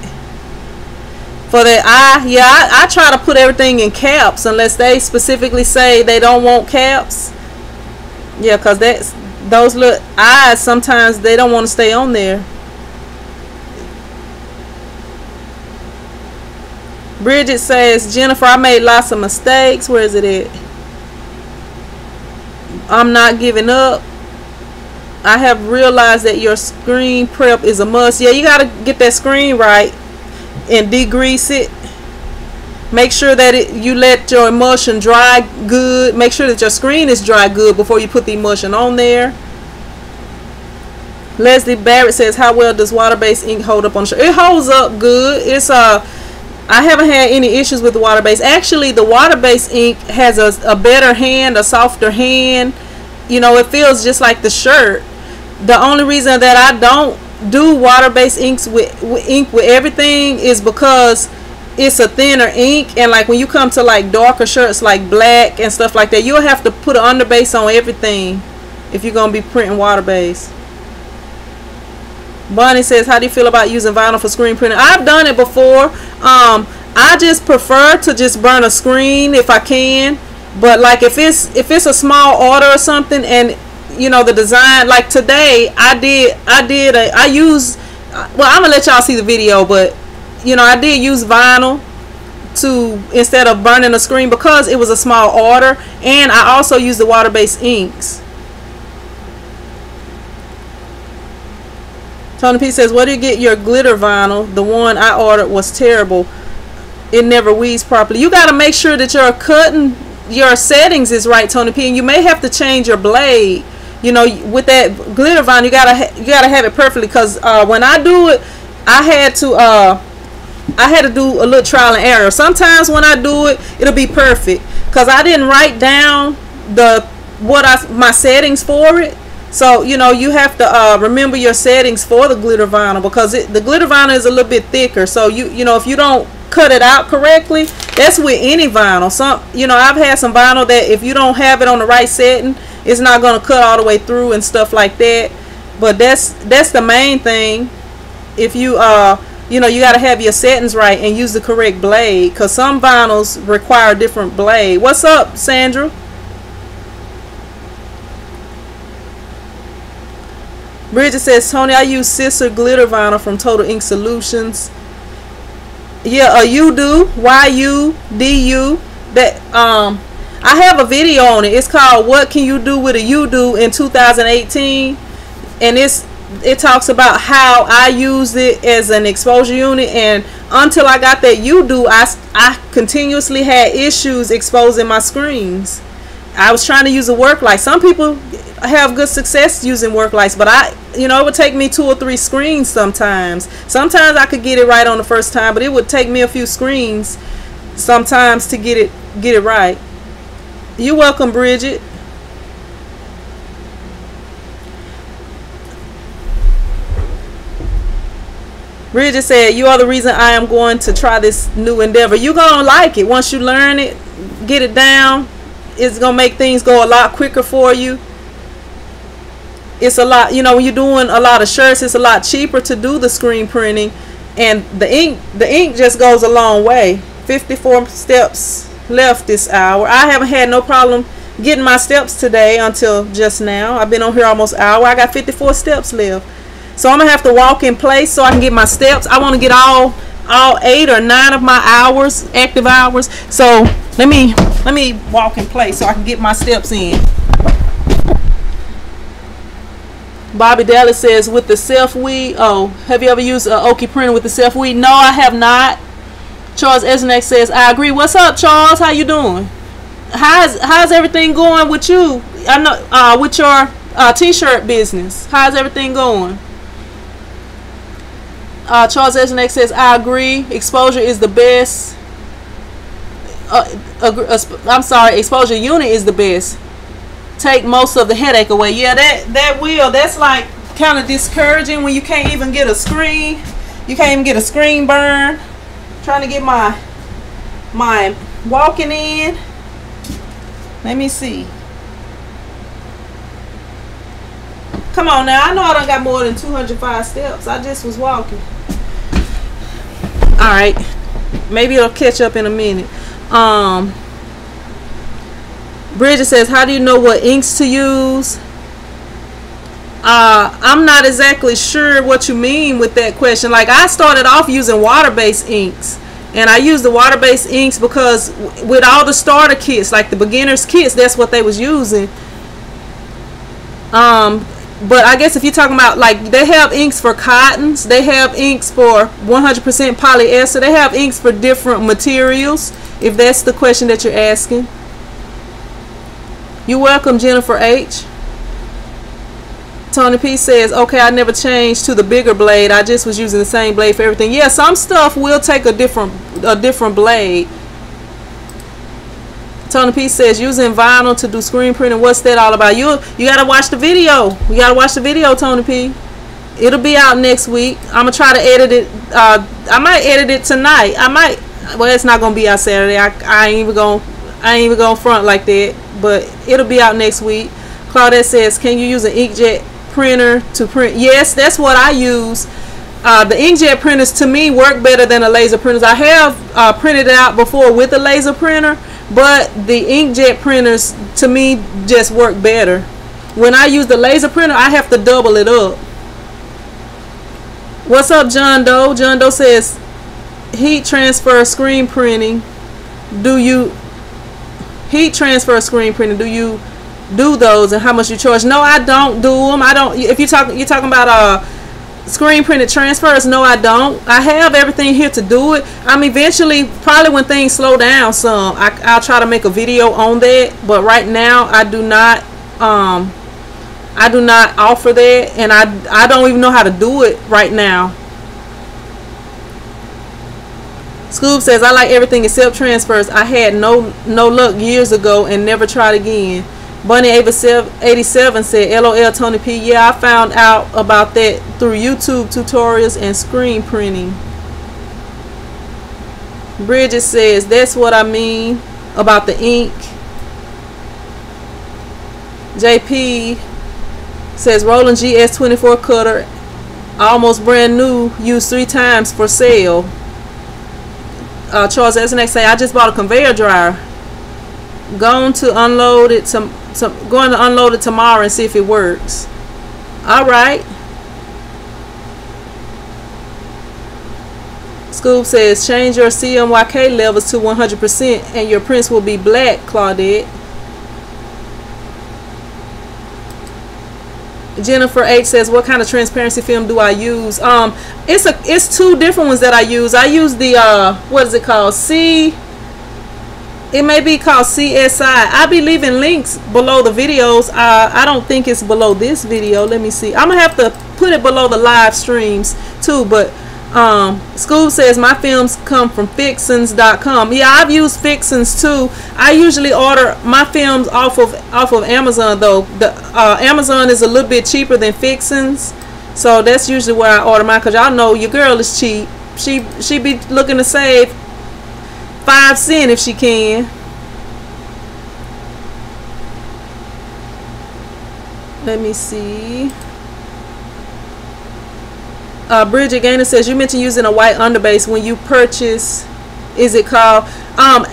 For that I try to put everything in caps unless they specifically say they don't want caps. Yeah, because those little eyes, sometimes they don't want to stay on there. Bridget says, Jennifer, I made lots of mistakes. Where is it at? I'm not giving up. I have realized that your screen prep is a must. Yeah, you got to get that screen right and degrease it. Make sure that you let your emulsion dry good. Make sure that your screen is dry good before you put the emulsion on there. Leslie Barrett says, how well does water-based ink hold up on the shirt? It holds up good. It's I haven't had any issues with the water-based. Actually, the water-based ink has a better hand, a softer hand. You know, it feels just like the shirt. The only reason that I don't do water-based inks with everything is because it's a thinner ink, and like when you come to like darker shirts like black and stuff like that, you'll have to put an underbase on everything if you're gonna be printing water-based. Bonnie says, how do you feel about using vinyl for screen printing? I've done it before. I just prefer to just burn a screen if I can, but like if it's a small order or something, and you know the design, like today I used, well, I'm gonna let y'all see the video, but you know, I did use vinyl instead of burning a screen because it was a small order, and I also used the water-based inks. Tony P says, where do you get your glitter vinyl? The one I ordered was terrible. It never weaves properly. You got to make sure that your settings is right, Tony P, and you may have to change your blade. You know, with that glitter vinyl, you gotta have it perfectly, because when I do it, I had to do a little trial and error. Sometimes when I do it, it'll be perfect because I didn't write down my settings for it. So you know, you have to remember your settings for the glitter vinyl, because the glitter vinyl is a little bit thicker. So you know, if you don't cut it out correctly, that's with any vinyl. You know, I've had some vinyl that if you don't have it on the right setting, it's not going to cut all the way through and stuff like that. But that's the main thing. If you you know, you got to have your settings right and use the correct blade, because some vinyls require a different blade. What's up, Sandra? Bridget says, Tony, I use Scissor glitter vinyl from Total Ink Solutions. Yeah, UDU, YUDU. That I have a video on it. It's called "What Can You Do with a UDU" in 2018, and it talks about how I used it as an exposure unit, and until I got that UDU, I continuously had issues exposing my screens. I was trying to use a work light. Some people have good success using work lights, but you know, it would take me 2 or 3 screens sometimes. Sometimes I could get it right on the first time, but it would take me a few screens sometimes to get it right. You're welcome, Bridget. Bridget said, you are the reason I am going to try this new endeavor. You're going to like it. Once you learn it, get it down, it's going to make things go a lot quicker for you. It's a lot, you know, when you're doing a lot of shirts, it's a lot cheaper to do the screen printing, and the ink just goes a long way. 54 steps left this hour. I haven't had no problem getting my steps today until just now. I've been on here almost an hour. I got 54 steps left. So I'm gonna have to walk in place so I can get my steps. I want to get all 8 or 9 of my hours, active hours. So let me walk in place so I can get my steps in. Bobby Dallas says, with the self-weed, oh, have you ever used an Oki printer with the self-weed? No, I have not. Charles Esnek says, I agree. What's up, Charles? How you doing? How's everything going with you? I know with your t-shirt business. How's everything going? Charles Esnek says, I agree. Exposure is the best. I'm sorry, exposure unit is the best. Take most of the headache away. Yeah, that's like kind of discouraging when you can't even get a screen. You can't even get a screen burn. Trying to get my walking in. Let me see. Come on now. I know I done got more than 205 steps. I just was walking. Alright. Maybe it'll catch up in a minute. Bridget says, how do you know what inks to use? I'm not exactly sure what you mean with that question. Like, I started off using water-based inks, and I used the water-based inks because with all the starter kits, like the beginner's kits, that's what they was using. But I guess if you're talking about, like, they have inks for cottons, they have inks for 100% polyester, they have inks for different materials, if that's the question that you're asking. You're welcome, Jennifer H. Tony P says, okay, I never changed to the bigger blade. I just was using the same blade for everything. Yeah, some stuff will take a different blade. Tony P says, using vinyl to do screen printing, what's that all about? You gotta watch the video. You gotta watch the video, Tony P. It'll be out next week. I'm gonna try to edit it. I might edit it tonight. Well, it's not gonna be out Saturday. I ain't even gonna front like that. But it'll be out next week. Claudette says, can you use an inkjet printer to print? Yes, that's what I use. The inkjet printers to me work better than the laser printers. I have printed it out before with a laser printer, but the inkjet printers to me just work better. When I use the laser printer, I have to double it up. What's up, John Doe? John Doe says, heat transfer screen printing. Do you heat transfer screen printing? Do you do those, and how much you charge? No, I don't do them. I don't. If you're talking about screen printed transfers, no, I don't. I have everything here to do it. Eventually, probably when things slow down some, I'll try to make a video on that. But right now, I do not offer that, and I don't even know how to do it right now. Scoob says, I like everything except transfers. I had no luck years ago and never tried again. Bunny 87 said, LOL Tony P. Yeah, I found out about that through YouTube tutorials and screen printing. Bridget says, that's what I mean about the ink. JP says, Roland GS24 cutter, almost brand new, used 3 times for sale. Charles SNX say, I just bought a conveyor dryer. Going to unload it tomorrow and see if it works. Alright. Scoob says, change your CMYK levels to 100% and your prints will be black, Claudette. Jennifer H says, what kind of transparency film do I use? It's 2 different ones that I use. I use the what is it called? It may be called CSI. I'll be leaving links below the videos. I don't think it's below this video. Let me see. I'm gonna have to put it below the live streams too. But Scoob says, my films come from Fixins.com. Yeah, I've used Fixins too. I usually order my films off of Amazon though. The Amazon is a little bit cheaper than Fixins, so that's usually where I order mine. Cause y'all know your girl is cheap. She be looking to save 5 cents if she can. Let me see. Bridget Gaynor says, you mentioned using a white underbase when you purchase. Is it called?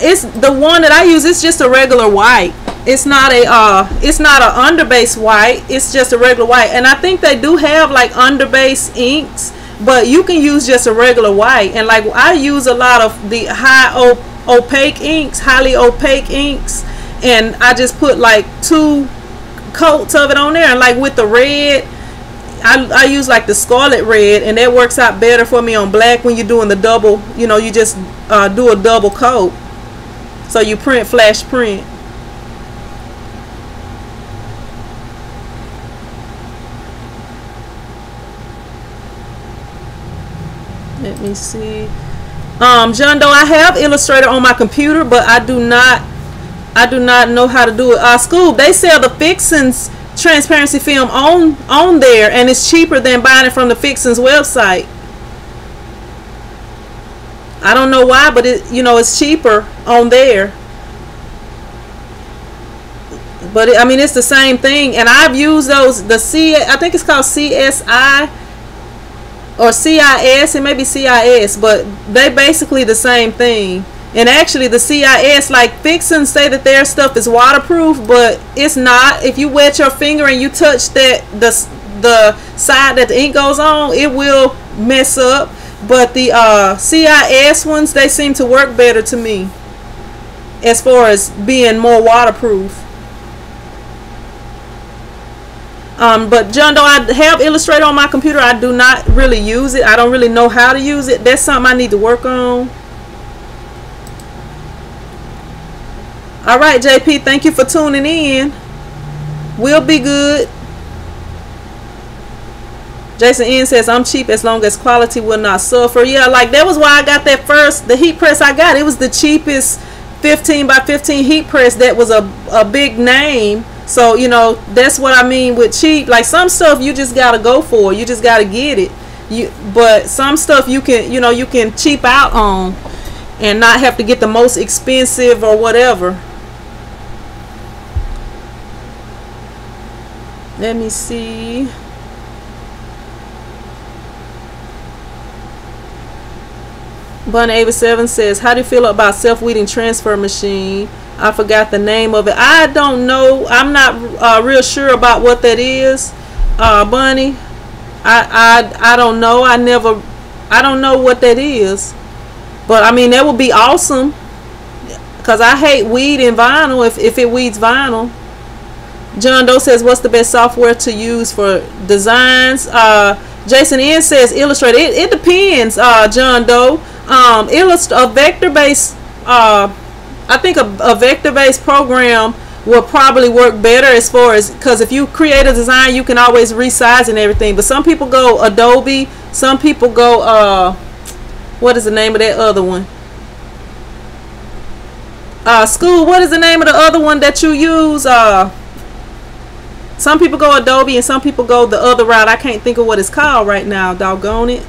It's the one that I use. It's just a regular white. It's not a underbase white. It's just a regular white. And I think they do have like underbase inks, but you can use just a regular white. And like I use a lot of the highly opaque inks, and I just put like 2 coats of it on there. And like with the red, I use like the scarlet red, and that works out better for me on black when you're doing the double. You know, you just do a double coat, so you flash print. Let me see. John Doe, I have Illustrator on my computer, but I do not know how to do it. Scoob, they sell the Fixins transparency film on there, and it's cheaper than buying it from the Fixins website. I don't know why, but it's cheaper on there. But it's the same thing, and I've used those. I think it's called CSI or CIS. It may be CIS, but they basically the same thing. And actually the CIS, like Fixins say that their stuff is waterproof, but it's not. If you wet your finger and you touch the side that the ink goes on, it will mess up. But the CIS ones, they seem to work better to me as far as being more waterproof. But John Doe, I have Illustrator on my computer. I do not really use it. I don't really know how to use it. That's something I need to work on. All right, JP, thank you for tuning in. We'll be good. Jason N says, I'm cheap as long as quality will not suffer. Yeah, like that was why I got that first, the heat press I got. It was the cheapest 15 by 15 heat press that was a big name. So, you know, that's what I mean with cheap. Like some stuff you just got to go for. You just got to get it. But some stuff you can, you know, you can cheap out on and not have to get the most expensive or whatever. Let me see. Bun 87 says, how do you feel about self-weeding transfer machine? I forgot the name of it. I don't know. I'm not real sure about what that is, Bunny. I don't know. I don't know what that is. But I mean, that would be awesome. Because I hate weeding vinyl if it weeds vinyl. John Doe says, what's the best software to use for designs? Jason N says Illustrator. It depends, John Doe. A vector-based, I think a vector-based program will probably work better as far as, because if you create a design, you can always resize and everything. But some people go Adobe, some people go, what is the name of that other one? School, what is the name of the other one that you use? Some people go Adobe and some people go the other route. I can't think of what it's called right now, doggone it.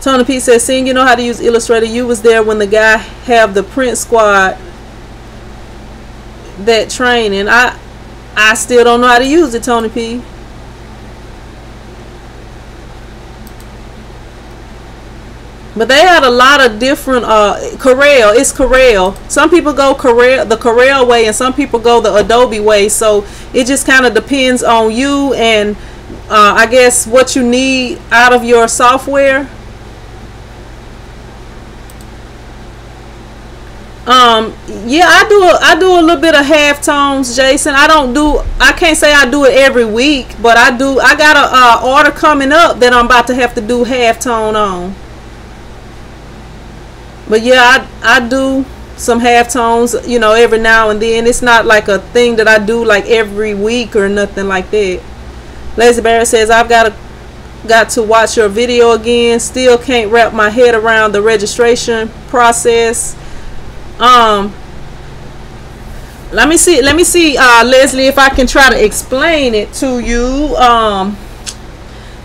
Tony P says, seeing you know how to use Illustrator, you was there when the guy have the print squad that training. I still don't know how to use it, Tony P. But they had a lot of different Corel. It's Corel. Some people go the Corel way and some people go the Adobe way. So it just kind of depends on you and I guess what you need out of your software. Yeah, I do a little bit of halftones, Jason. I can't say I do it every week, but I got a order coming up that I'm about to have to do halftone on. But yeah, I do some halftones, you know, every now and then. It's not like a thing that I do like every week or nothing like that. Lazy Bear says, I've got to watch your video again. Still can't wrap my head around the registration process. Let me see, Leslie, if I can try to explain it to you.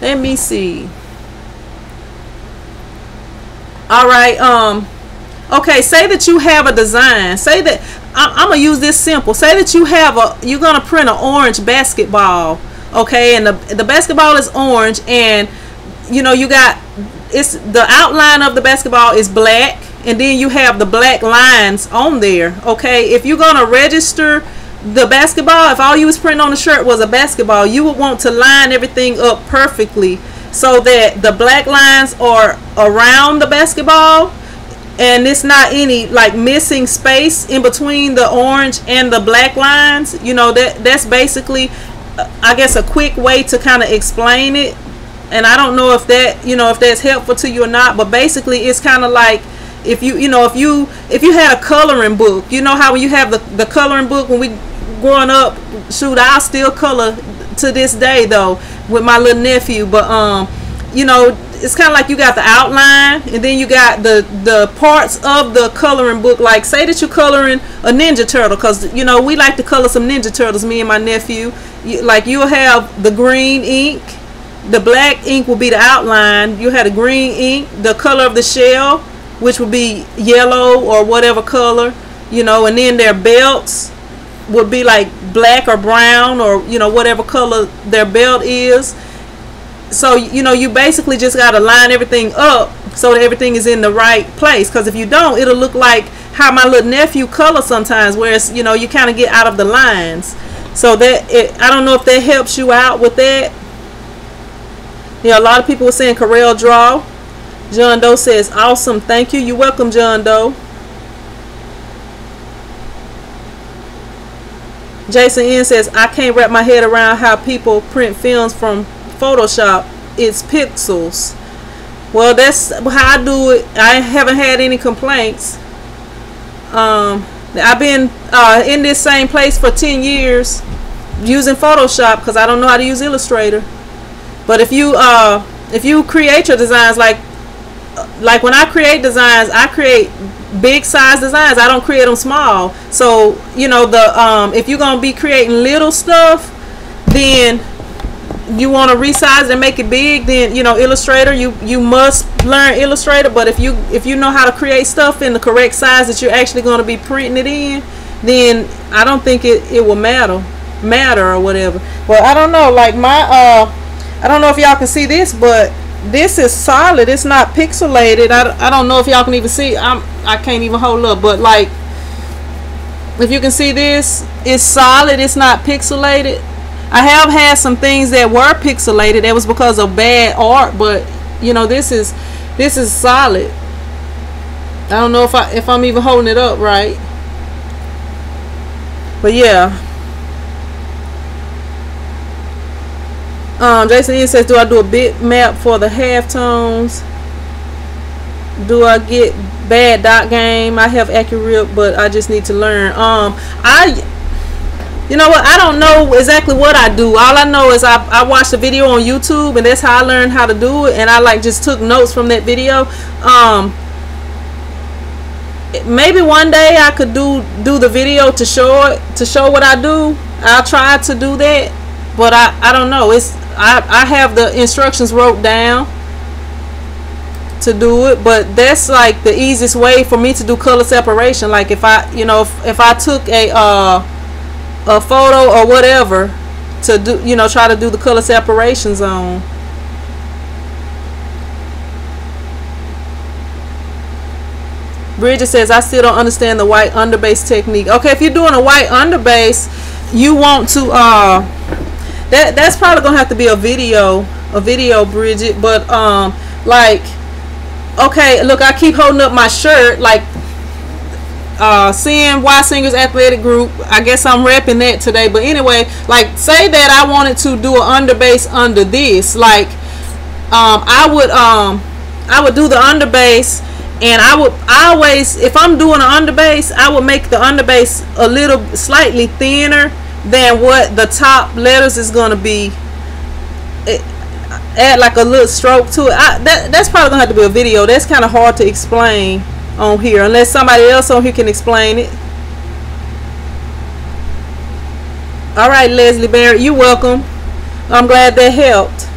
Let me see. All right. Okay, say that you have a design. Say that I'm gonna use this simple. Say that you're gonna print an orange basketball. Okay, and the basketball is orange, and you know it's the outline of the basketball is black, and then you have the black lines on there. Okay, if you're gonna register the basketball, if all you was printing on the shirt was a basketball, you would want to line everything up perfectly so that the black lines are around the basketball and it's not any like missing space in between the orange and the black lines. You know, that's basically I guess a quick way to kind of explain it. And I don't know if that, you know, if that's helpful to you or not, but basically it's kind of like if you had a coloring book, you know how when you have the coloring book when we growing up, shoot, I'll still color to this day though with my little nephew, but you know, it's kind of like you got the outline and then you got the parts of the coloring book. Like say that you're coloring a Ninja Turtle, because you know we like to color some Ninja Turtles, me and my nephew. Like you'll have the green ink, the black ink will be the outline, you had a green ink, the color of the shell, which would be yellow or whatever color, you know, and then their belts would be like black or brown or, you know, whatever color their belt is. So, you know, you basically just got to line everything up so that everything is in the right place. Because if you don't, it'll look like how my little nephew colors sometimes, where it's, you know, you kind of get out of the lines. So I don't know if that helps you out with that. Yeah, a lot of people were saying Corel Draw. John Doe says, awesome, thank you. You're welcome, John Doe. Jason N says, I can't wrap my head around how people print films from Photoshop. It's pixels. Well, that's how I do it. I haven't had any complaints. I've been in this same place for 10 years using Photoshop because I don't know how to use Illustrator. But if you create your designs, like when I create designs, I create big size designs. I don't create them small. So you know, if you're gonna be creating little stuff, then you want to resize it and make it big, then you know, Illustrator, you must learn Illustrator. But if you know how to create stuff in the correct size that you're actually going to be printing it in, then I don't think it will matter or whatever. But I don't know, like I don't know if y'all can see this, but this is solid. It's not pixelated. I don't know if y'all can even see. I can't even hold up, but like, if you can see this, it's solid. It's not pixelated. I have had some things that were pixelated. That was because of bad art, but you know, this is solid. I don't know if I'm even holding it up right, but yeah. Jason E says, do I do a bitmap for the halftones? Do I get bad dot game? I have AccuRip, but I just need to learn. You know what? I don't know exactly what I do. All I know is I watched a video on YouTube, and that's how I learned how to do it. And I like just took notes from that video. Maybe one day I could do the video to show what I do. I'll try to do that, but I don't know. I have the instructions wrote down to do it, but that's like the easiest way for me to do color separation. Like if I took a photo or whatever to do, you know, try to do the color separation zone. Bridget says, I still don't understand the white underbase technique. Okay, if you're doing a white underbase, you want to that's probably gonna have to be a video, Bridget. But like, okay, look, I keep holding up my shirt, like CNY Singers Athletic Group. I guess I'm repping that today. But anyway, like, say that I wanted to do an underbase under this, like I would do the underbase, and I would always, if I'm doing an underbase, I would make the underbase a little slightly thinner than what the top letters is going to be. Add like a little stroke to it. That's probably gonna have to be a video. That's kind of hard to explain on here, unless somebody else on here can explain it. All right, Leslie Barrett, you're welcome. I'm glad that helped.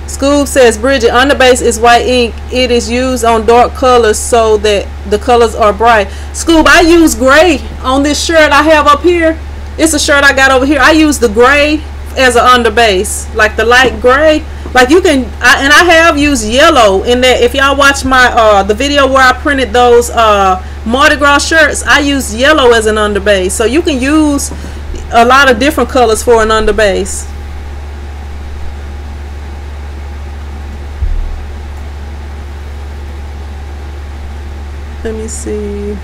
Scoob says, Bridget, underbase is white ink. It is used on dark colors so that the colors are bright. Scoob, I use gray on this shirt I have up here. It's a shirt I got over here. I use the gray as an underbase, like the light gray. Like you can, and I have used yellow in that. If y'all watch my the video where I printed those Mardi Gras shirts, I use yellow as an underbase. So you can use a lot of different colors for an underbase. Let me see.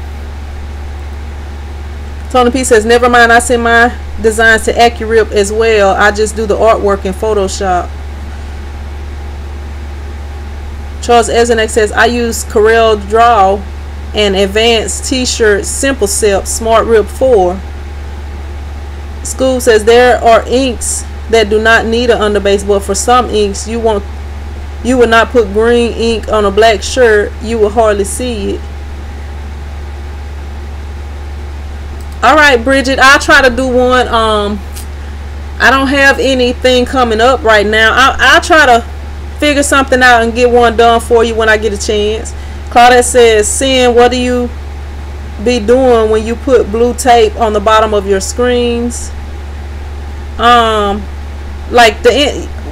Tony P says, never mind, I send my designs to AccuRip as well. I just do the artwork in Photoshop. Charles Ezenek says, I use Corel Draw and Advanced T-Shirt Simple Step Smart Rip 4. School says, there are inks that do not need an underbase, but for some inks you would not put green ink on a black shirt. You will hardly see it. All right, Bridget, I'll try to do one. I don't have anything coming up right now. I'll try to figure something out and get one done for you when I get a chance. Claudette says, Sin, what do you be doing when you put blue tape on the bottom of your screens? Like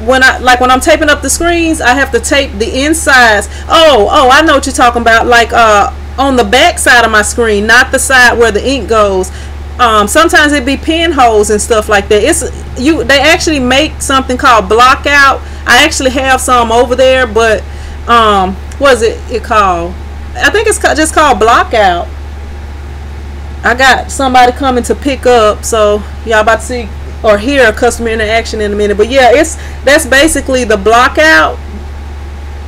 when I'm taping up the screens, I have to tape the insides. Oh, I know what you're talking about. Like on the back side of my screen, not the side where the ink goes. Sometimes it be pinholes and stuff like that. They actually make something called block out. I actually have some over there, but what is it called? I think it's just called block out. I got somebody coming to pick up, so y'all about to see or hear a customer interaction in a minute. But yeah, that's basically the block out.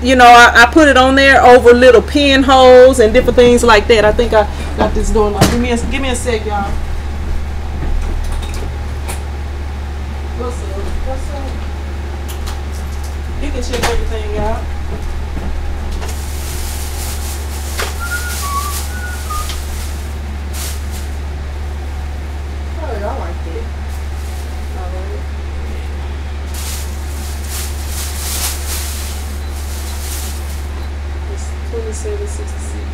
You know, I put it on there over little pinholes and different things like that. I think I got this door locked. Give me a sec, y'all. What's up? You can check everything out. Oh, I like that. All right. It's 2766.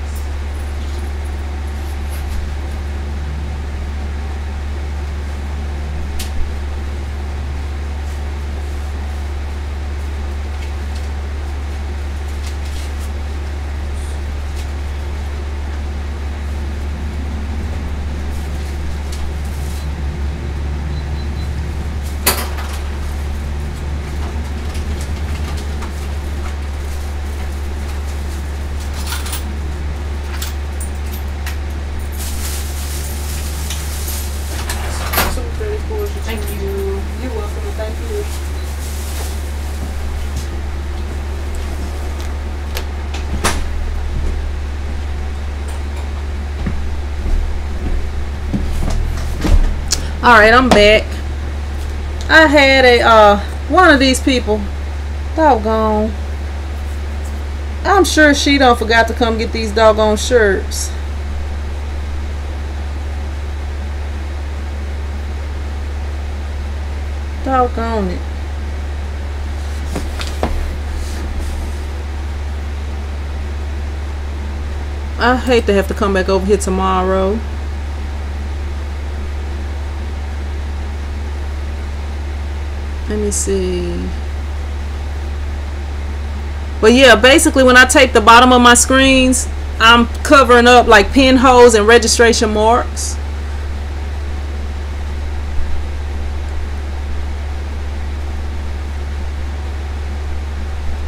Thank you. You're welcome. Thank you. All right, I'm back. I had a one of these people, doggone. I'm sure she don't forgot to come get these doggone shirts. Doggone it. I hate to have to come back over here tomorrow. Let me see. But yeah, basically when I tape the bottom of my screens, I'm covering up like pinholes and registration marks.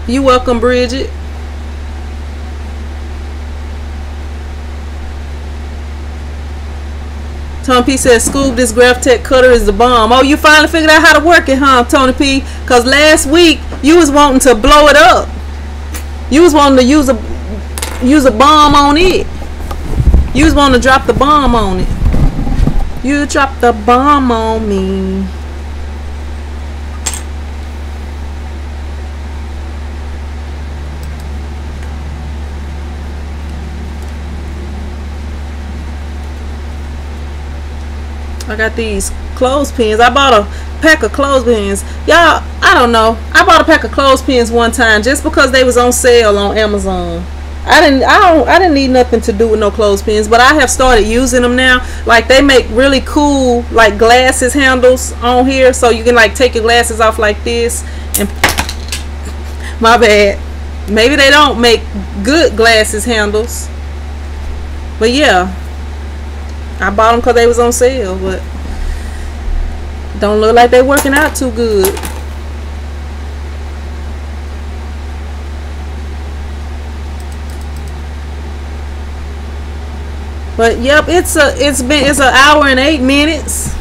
You welcome, Bridget. Tony P says, Scoob, this Graphtec cutter is the bomb. Oh, you finally figured out how to work it, huh, Tony P? Because last week, you was wanting to blow it up. You was wanting to use a bomb on it. You was wanting to drop the bomb on it. You dropped the bomb on me. I got these clothespins. I bought a pack of clothespins. Y'all, I don't know. I bought a pack of clothespins one time just because they was on sale on Amazon. I didn't need nothing to do with no clothespins, but I have started using them now. Like they make really cool like glasses handles on here, so you can like take your glasses off like this. And my bad. Maybe they don't make good glasses handles, but yeah. I bought them because they was on sale, but don't look like they working out too good. But yep, it's an hour and 8 minutes.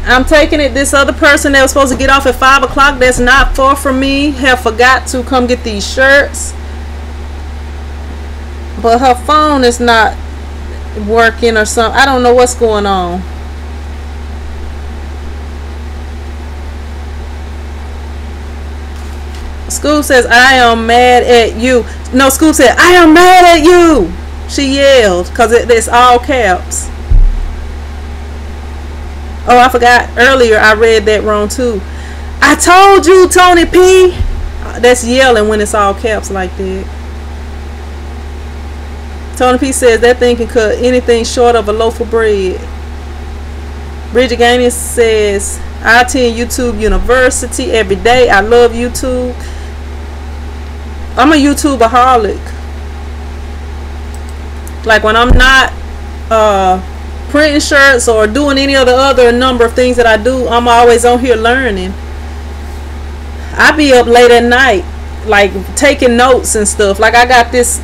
I'm taking it. This other person that was supposed to get off at 5 o'clock, that's not far from me, have forgot to come get these shirts. But her phone is not working or something. I don't know what's going on. Scoob says, I am mad at you. No, Scoob said, I am mad at you. She yelled because it's all caps. Oh, I forgot earlier I read that wrong too. I told you, Tony P. That's yelling when it's all caps like that. Tony P says that thing can cut anything short of a loaf of bread. Bridget Gaines says, I attend YouTube University every day. I love YouTube. I'm a YouTubeaholic. Like when I'm not printing shirts or doing any of the other number of things that I do, I'm always on here learning. I be up late at night like taking notes and stuff. Like I got this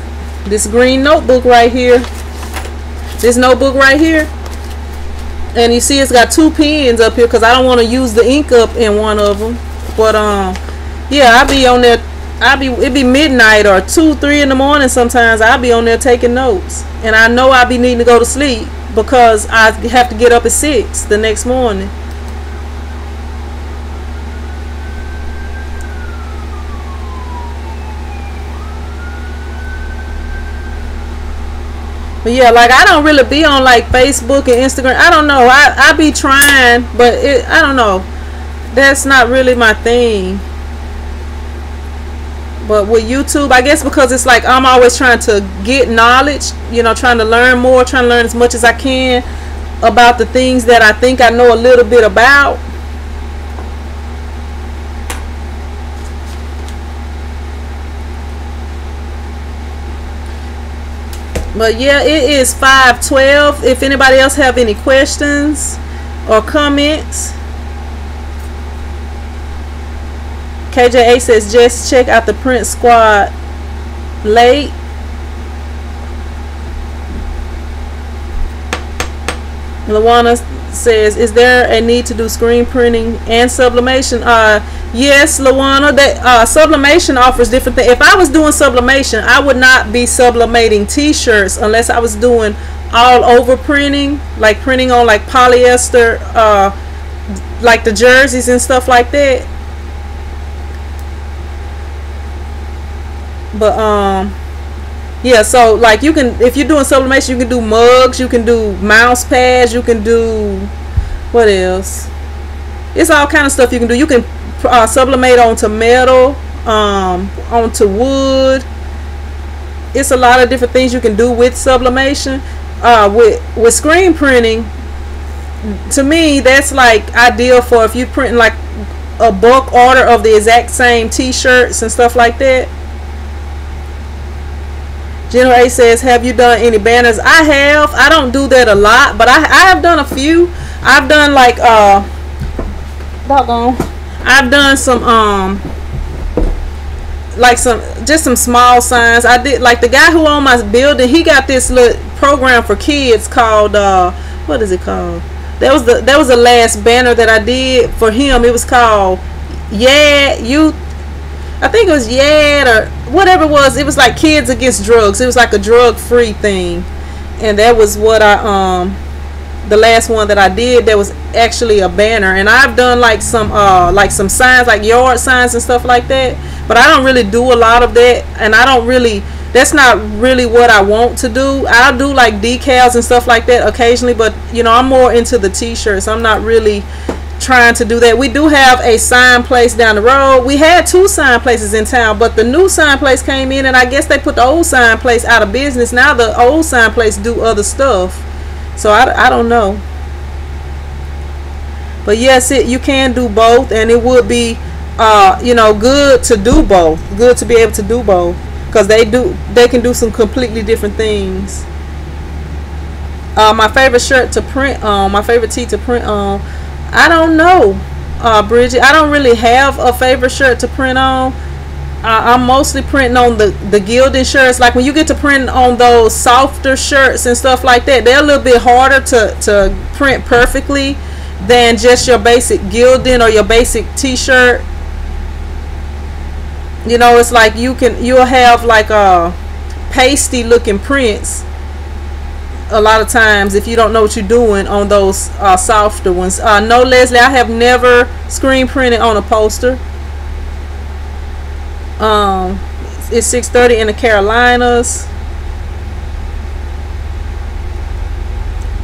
This green notebook right here. This notebook right here. And you see it's got 2 pens up here because I don't want to use the ink up in one of them. But yeah, I'll be on there. It be midnight or 2, 3 in the morning sometimes. I'll be on there taking notes. And I know I'll be needing to go to sleep because I have to get up at 6 the next morning. But yeah, like I don't really be on like Facebook and Instagram. I don't know. I be trying, but I don't know. That's not really my thing. But with YouTube, I guess because it's like I'm always trying to get knowledge, you know, trying to learn more, trying to learn as much as I can about the things that I think I know a little bit about. But yeah, it is 5:12. If anybody else have any questions or comments. KJA says just check out the print squad late. Lawana says, is there a need to do screen printing and sublimation? Yes, Lawana, that sublimation offers different things. If I was doing sublimation, I would not be sublimating t-shirts unless I was doing all over printing, like printing on like polyester, like the jerseys and stuff like that. But yeah, so like you can, if you're doing sublimation, you can do mugs, you can do mouse pads, you can do, what else? It's all kind of stuff you can do. You can sublimate onto metal, onto wood. It's a lot of different things you can do with sublimation. With screen printing, to me that's like ideal for if you're printing like a bulk order of the exact same t-shirts and stuff like that. General A says, have you done any banners? I have. I don't do that a lot, but I have done a few. I've done like doggone, I've done some like some small signs. I did, like the guy who owned my building, he got this little program for kids called what is it called? That was the last banner that I did for him. It was called I think it was or whatever it was. It was like Kids Against Drugs. It was like a drug-free thing, and that was what the last one that I did. That was actually a banner. And I've done like some signs, like yard signs and stuff like that. But I don't really do a lot of that, and I don't really. That's not really what I want to do. I'll do like decals and stuff like that occasionally, but you know, I'm more into the t-shirts. I'm not really trying to do that. We do have a sign place down the road. We had 2 sign places in town, but the new sign place came in, and I guess they put the old sign place out of business. Now the old sign place do other stuff, so I don't know. But yes, you can do both, and it would be you know, good to do both, good to be able to do both, because they can do some completely different things. My favorite shirt to print on, my favorite tee to print on, I don't know, Bridget. I don't really have a favorite shirt to print on. I'm mostly printing on the gilded shirts. Like when you get to print on those softer shirts and stuff like that, they're a little bit harder to print perfectly than just your basic gilding or your basic t-shirt. You know, it's like you'll have like pasty looking prints a lot of times if you don't know what you're doing on those softer ones. No, Leslie, I have never screen printed on a poster. It's 6:30 in the Carolinas.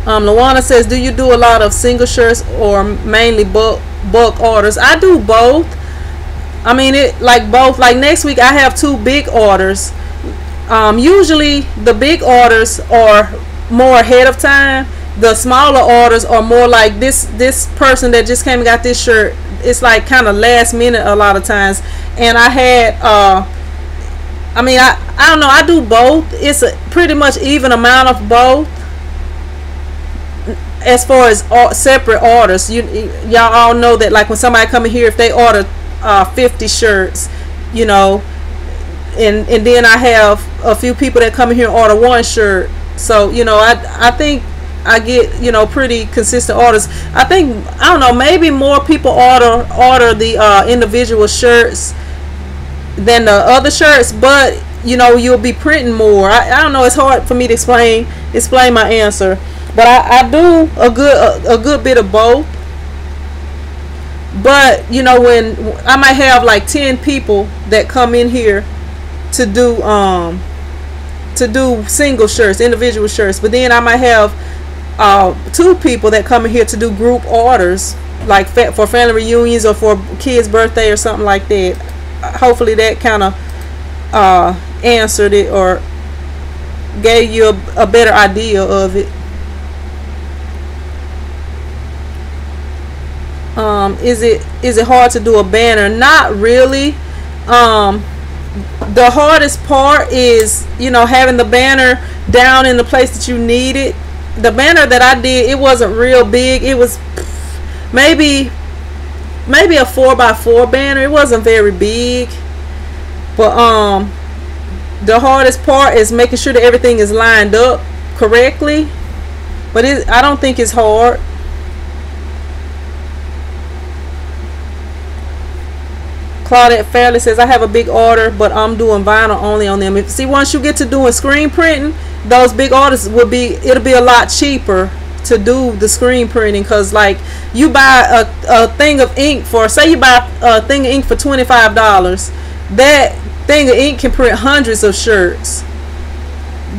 Lawana says, do you do a lot of single shirts or mainly bulk orders? I do both. I mean, it like both. Like next week I have 2 big orders. Usually the big orders are more ahead of time. The smaller orders are more like this person that just came and got this shirt. It's like kind of last minute a lot of times. And I had I mean, I don't know, I do both. It's a pretty much even amount of both as far as separate orders. Y'all all know that, like when somebody come in here, if they order 50 shirts, you know, and then I have a few people that come in here and order one shirt. So, you know, I think I get, you know, pretty consistent orders. I think, I don't know, maybe more people order the individual shirts than the other shirts, but you know, you'll be printing more. I don't know, it's hard for me to explain my answer, but I do a good bit of both. But you know, when I might have like 10 people that come in here to do single shirts, individual shirts, but then I might have 2 people that come in here to do group orders, like for family reunions or for kids' birthday or something like that. Hopefully that kind of answered it or gave you a better idea of it. Is it hard to do a banner? Not really. The hardest part is, you know, having the banner down in the place that you need it. The banner that I did, it wasn't real big. It was maybe a 4x4 banner. It wasn't very big, but the hardest part is making sure that everything is lined up correctly. But I don't think it's hard. Claudette Fairley says, I have a big order, but I'm doing vinyl only on them. See, once you get to doing screen printing, those big orders it'll be a lot cheaper to do the screen printing, because like you buy a thing of ink for, say you buy a thing of ink for $25, that thing of ink can print hundreds of shirts.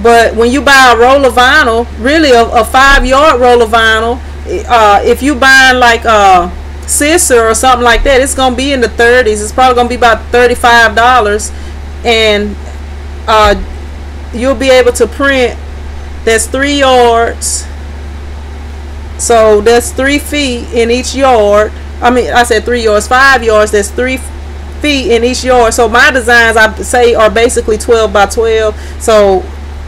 But when you buy a roll of vinyl, really a 5-yard roll of vinyl, if you buy like scissor or something like that, it's gonna be in the 30s. It's probably gonna be about $35, and you'll be able to print. That's 3 yards, so that's 3 feet in each yard. I mean, I said 3 yards, 5 yards. That's 3 feet in each yard. So my designs, I say, are basically 12 by 12. So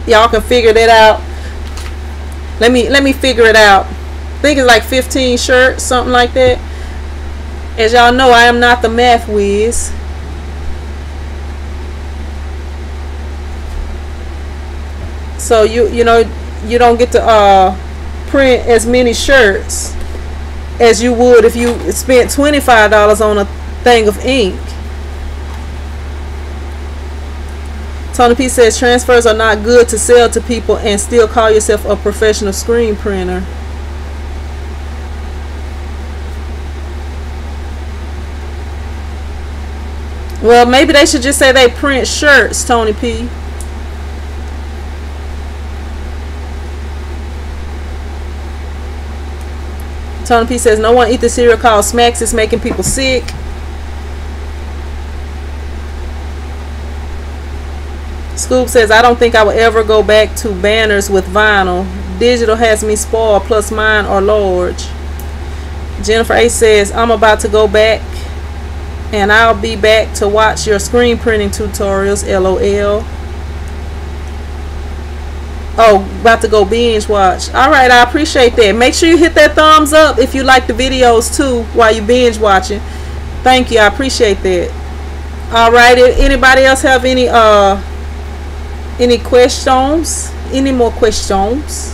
y'all can figure that out. Let me figure it out. I think it's like 15 shirts, something like that. As y'all know, I am not the math whiz. So you know, you don't get to print as many shirts as you would if you spent $25 on a thing of ink. Tony P says, transfers are not good to sell to people and still call yourself a professional screen printer. Well, maybe they should just say they print shirts, Tony P. Tony P says, no one eat the cereal called Smacks. It's making people sick. Scoop says, I don't think I will ever go back to banners with vinyl. Digital has me spoiled, plus mine are large. Jennifer A says, I'm about to go back and I'll be back to watch your screen printing tutorials, LOL. Oh, about to go binge watch. Alright, I appreciate that. Make sure you hit that thumbs up if you like the videos too while you binge watching. Thank you, I appreciate that. Alright, anybody else have any questions? Any more questions?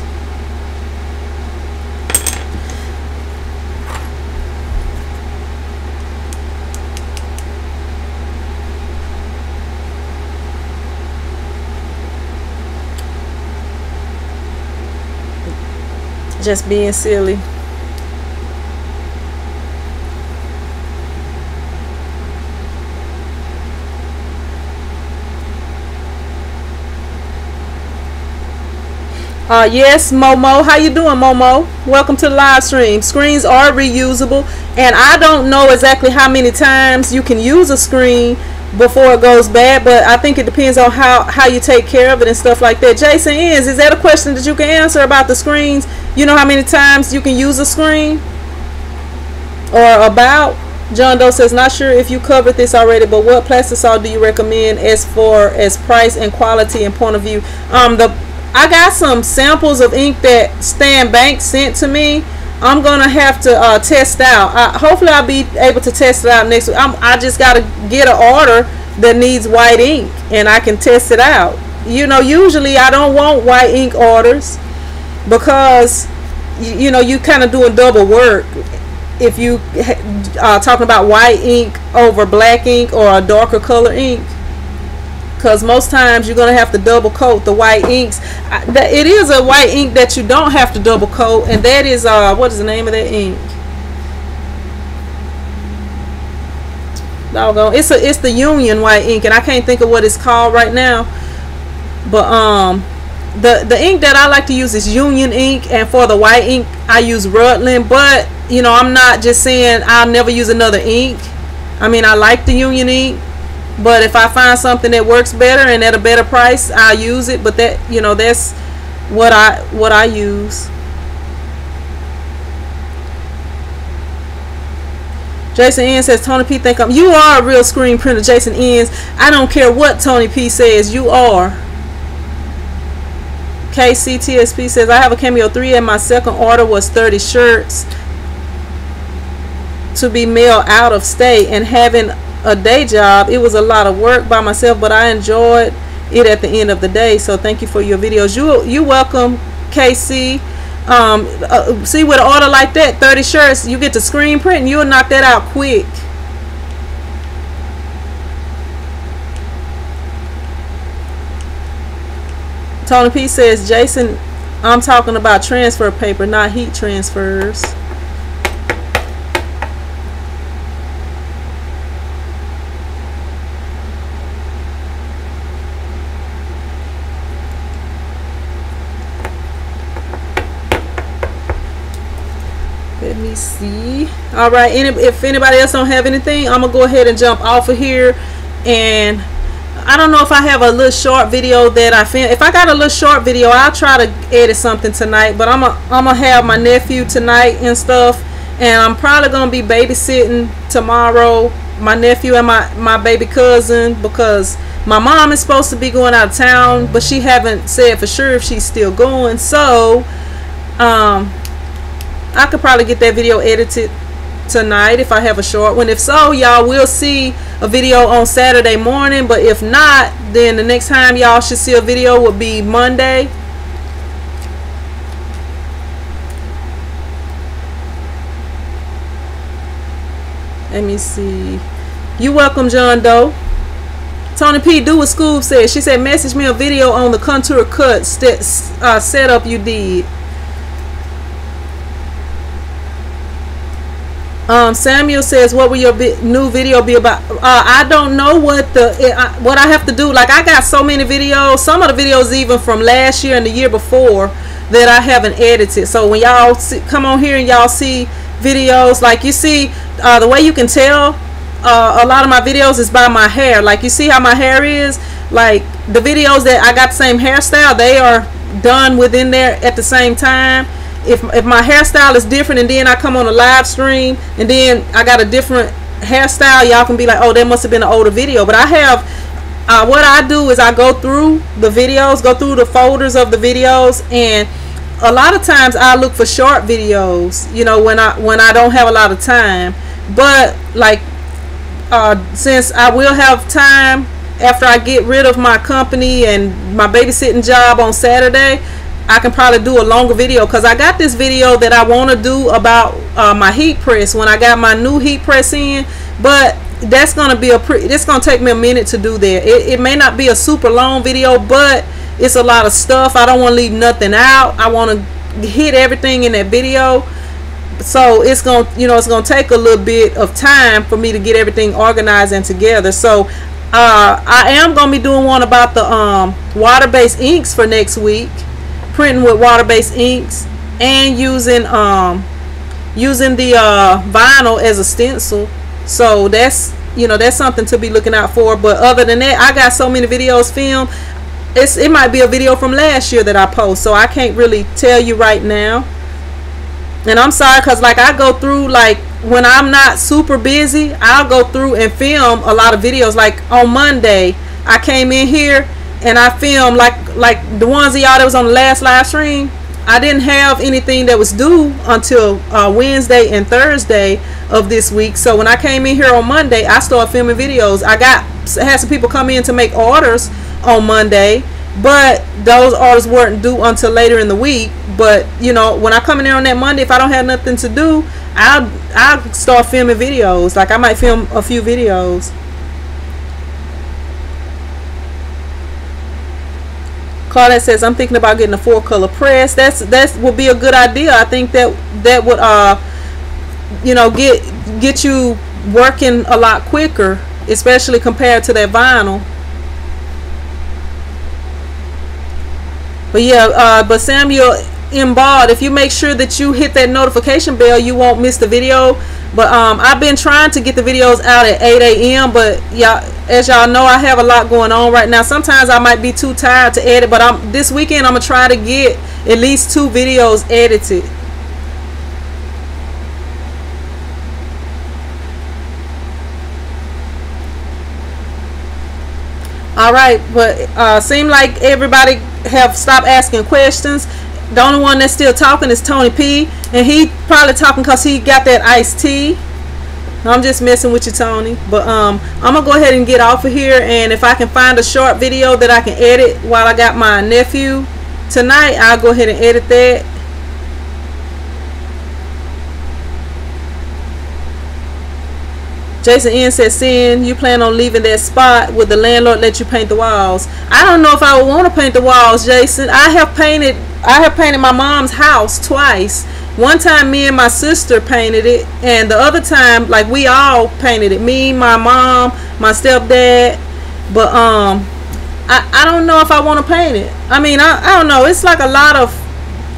Just being silly. Yes, Momo. How you doing, Momo? Welcome to the live stream. Screens are reusable, and I don't know exactly how many times you can use a screen before it goes bad, but I think it depends on how you take care of it and stuff like that. Jason is that a question that you can answer about the screens? You know how many times you can use a screen? Or about? John Doe says, not sure if you covered this already, but what plastisol do you recommend as far as price and quality and point of view? I got some samples of ink that Stan Banks sent to me. I'm gonna have to test out. Hopefully I'll be able to test it out next week. I just gotta get an order that needs white ink and I can test it out. you know, usually I don't want white ink orders because you know, you kind of doing double work if you talking about white ink over black ink or a darker color ink, because most times you're gonna have to double coat the white inks. It is a white ink that you don't have to double coat, and that is what is the name of that ink? Doggone, it's the Union white ink, and I can't think of what it's called right now. But the ink that I like to use is Union ink, and for the white ink I use Rutland. But you know, I'm not just saying I'll never use another ink. I mean, I like the Union ink, but if I find something that works better and at a better price, I'll use it. But that, you know, that's what I use. Jason N says, Tony P think you are a real screen printer. Jason N, I don't care what Tony P says, you are. KCTSP says, I have a Cameo 3 and my second order was 30 shirts to be mailed out of state, and having a day job, it was a lot of work by myself, but I enjoyed it at the end of the day. So thank you for your videos. You welcome, KC. See, with an order like that, 30 shirts, you get to screen print and you'll knock that out quick. Tony P says, Jason, I'm talking about transfer paper, not heat transfers. Let me see. All right, if anybody else don't have anything, I'm gonna go ahead and jump off of here. And I don't know if I have a little short video that I filmed. If I got a little short video, I'll try to edit something tonight. But I'm gonna have my nephew tonight and stuff, and I'm probably gonna be babysitting tomorrow my nephew and my baby cousin, because my mom is supposed to be going out of town, but she haven't said for sure if she's still going. So I could probably get that video edited tonight if I have a short one. If so, y'all will see a video on Saturday morning, but if not, then the next time y'all should see a video will be Monday. Let me see. You welcome, John Doe. Tony P, do what Scoob said. She said, message me a video on the contour cut setup you did. Samuel says, what will your new video be about? I don't know what I have to do. Like, I got so many videos, some of the videos even from last year and the year before that I haven't edited. So when y'all come on here and y'all see videos, like you see the way you can tell a lot of my videos is by my hair. Like, you see how my hair is, like the videos that I got the same hairstyle, they are done within there at the same time. If my hairstyle is different and then I come on a live stream and then I got a different hairstyle, y'all can be like, oh, that must have been an older video. But I have what I do is I go through the videos, go through the folders of the videos, and a lot of times I look for short videos, you know, when I don't have a lot of time. But like since I will have time after I get rid of my company and my babysitting job on Saturday, I can probably do a longer video, because I got this video that I want to do about my heat press when I got my new heat press in. But that's gonna be it's gonna take me a minute to do that. It may not be a super long video, but it's a lot of stuff. I don't want to leave nothing out. I want to hit everything in that video. So it's gonna, you know, it's gonna take a little bit of time for me to get everything organized and together. So I am gonna be doing one about the water-based inks for next week, printing with water-based inks and using the vinyl as a stencil. So that's, you know, that's something to be looking out for. But other than that, I got so many videos filmed. It might be a video from last year that I post, so I can't really tell you right now. And I'm sorry, because like I go through, like when I'm not super busy, I'll go through and film a lot of videos. Like on Monday, I came in here and I filmed like the ones of y'all that was on the last live stream. I didn't have anything that was due until Wednesday and Thursday of this week. So when I came in here on Monday, I started filming videos. I had some people come in to make orders on Monday, but those orders weren't due until later in the week. But you know, when I come in there on that Monday, if I don't have nothing to do, I'll start filming videos. Like I might film a few videos. Claudette says, I'm thinking about getting a 4-color press. That would be a good idea. I think that would you know, get you working a lot quicker, especially compared to that vinyl. But yeah, but Samuel Embald, if you make sure that you hit that notification bell, you won't miss the video. But I've been trying to get the videos out at 8 a.m. but y'all, as y'all know, I have a lot going on right now. Sometimes I might be too tired to edit, but this weekend I'm gonna try to get at least 2 videos edited. All right, but seem like everybody have stopped asking questions. The only one that's still talking is Tony P, and he probably talking because he got that iced tea. I'm just messing with you, Tony. But I'm gonna go ahead and get off of here, and if I can find a short video that I can edit while I got my nephew tonight, I'll go ahead and edit that. Jason N says, Sin, you plan on leaving that spot? Would the landlord let you paint the walls? I don't know if I would want to paint the walls, Jason. I have painted my mom's house twice. One time me and my sister painted it, and the other time, like, we all painted it. Me, my mom, my stepdad. But I don't know if I want to paint it. I mean, I don't know. It's like a lot of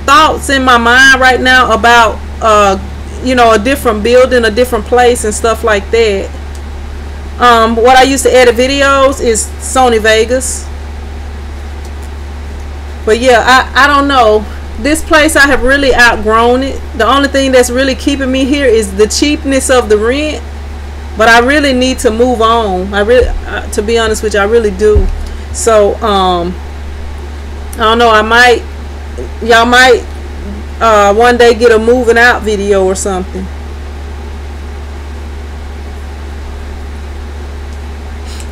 thoughts in my mind right now about you know, a different building, a different place and stuff like that. What I used to edit videos is Sony Vegas. But yeah, I don't know. This place, I have really outgrown it. The only thing that's really keeping me here is the cheapness of the rent. But I really need to move on. I really, to be honest with you, I really do. So I don't know. Y'all might one day get a moving out video or something.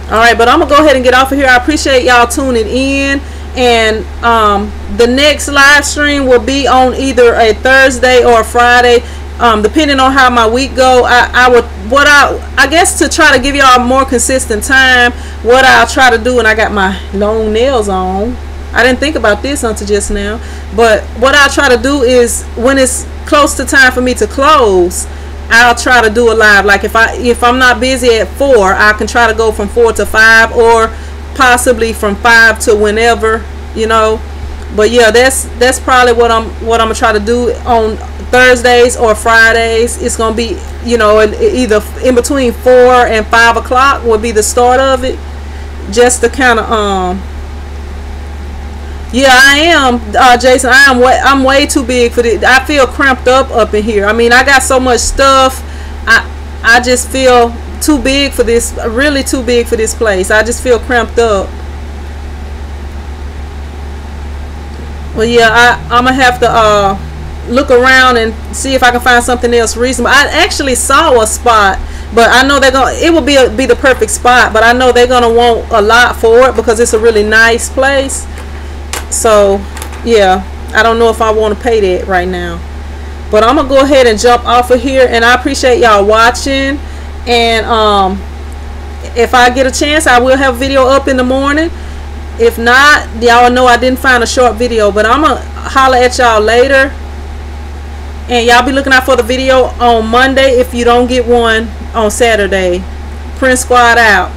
Alright, but I'm gonna go ahead and get off of here. I appreciate y'all tuning in, and the next live stream will be on either a Thursday or a Friday, depending on how my week go. I guess to try to give y'all more consistent time, what I'll try to do, and I got my long nails on. I didn't think about this until just now. But what I'll try to do is, when it's close to time for me to close, I'll try to do a live. Like if I'm not busy at 4, I can try to go from 4 to 5, or possibly from 5 to whenever, you know. But yeah, that's probably what I'm gonna try to do on Thursdays or Fridays. It's gonna be, you know, either in between 4 and 5 o'clock will be the start of it, just to kind of yeah, I am, Jason. I'm way too big for this. I feel cramped up in here. I mean, I got so much stuff. I just feel too big for this. Really too big for this place. I just feel cramped up. Well, yeah, I'm gonna have to look around and see if I can find something else reasonable. I actually saw a spot, but I know it will be the perfect spot. But I know they're gonna want a lot for it because it's a really nice place. So yeah, I don't know if I want to pay that right now, but I'm gonna go ahead and jump off of here, and I appreciate y'all watching. And if I get a chance, I will have a video up in the morning. If not, y'all know I didn't find a short video, but I'm gonna holler at y'all later, and y'all be looking out for the video on Monday if you don't get one on Saturday. Prince Squad out.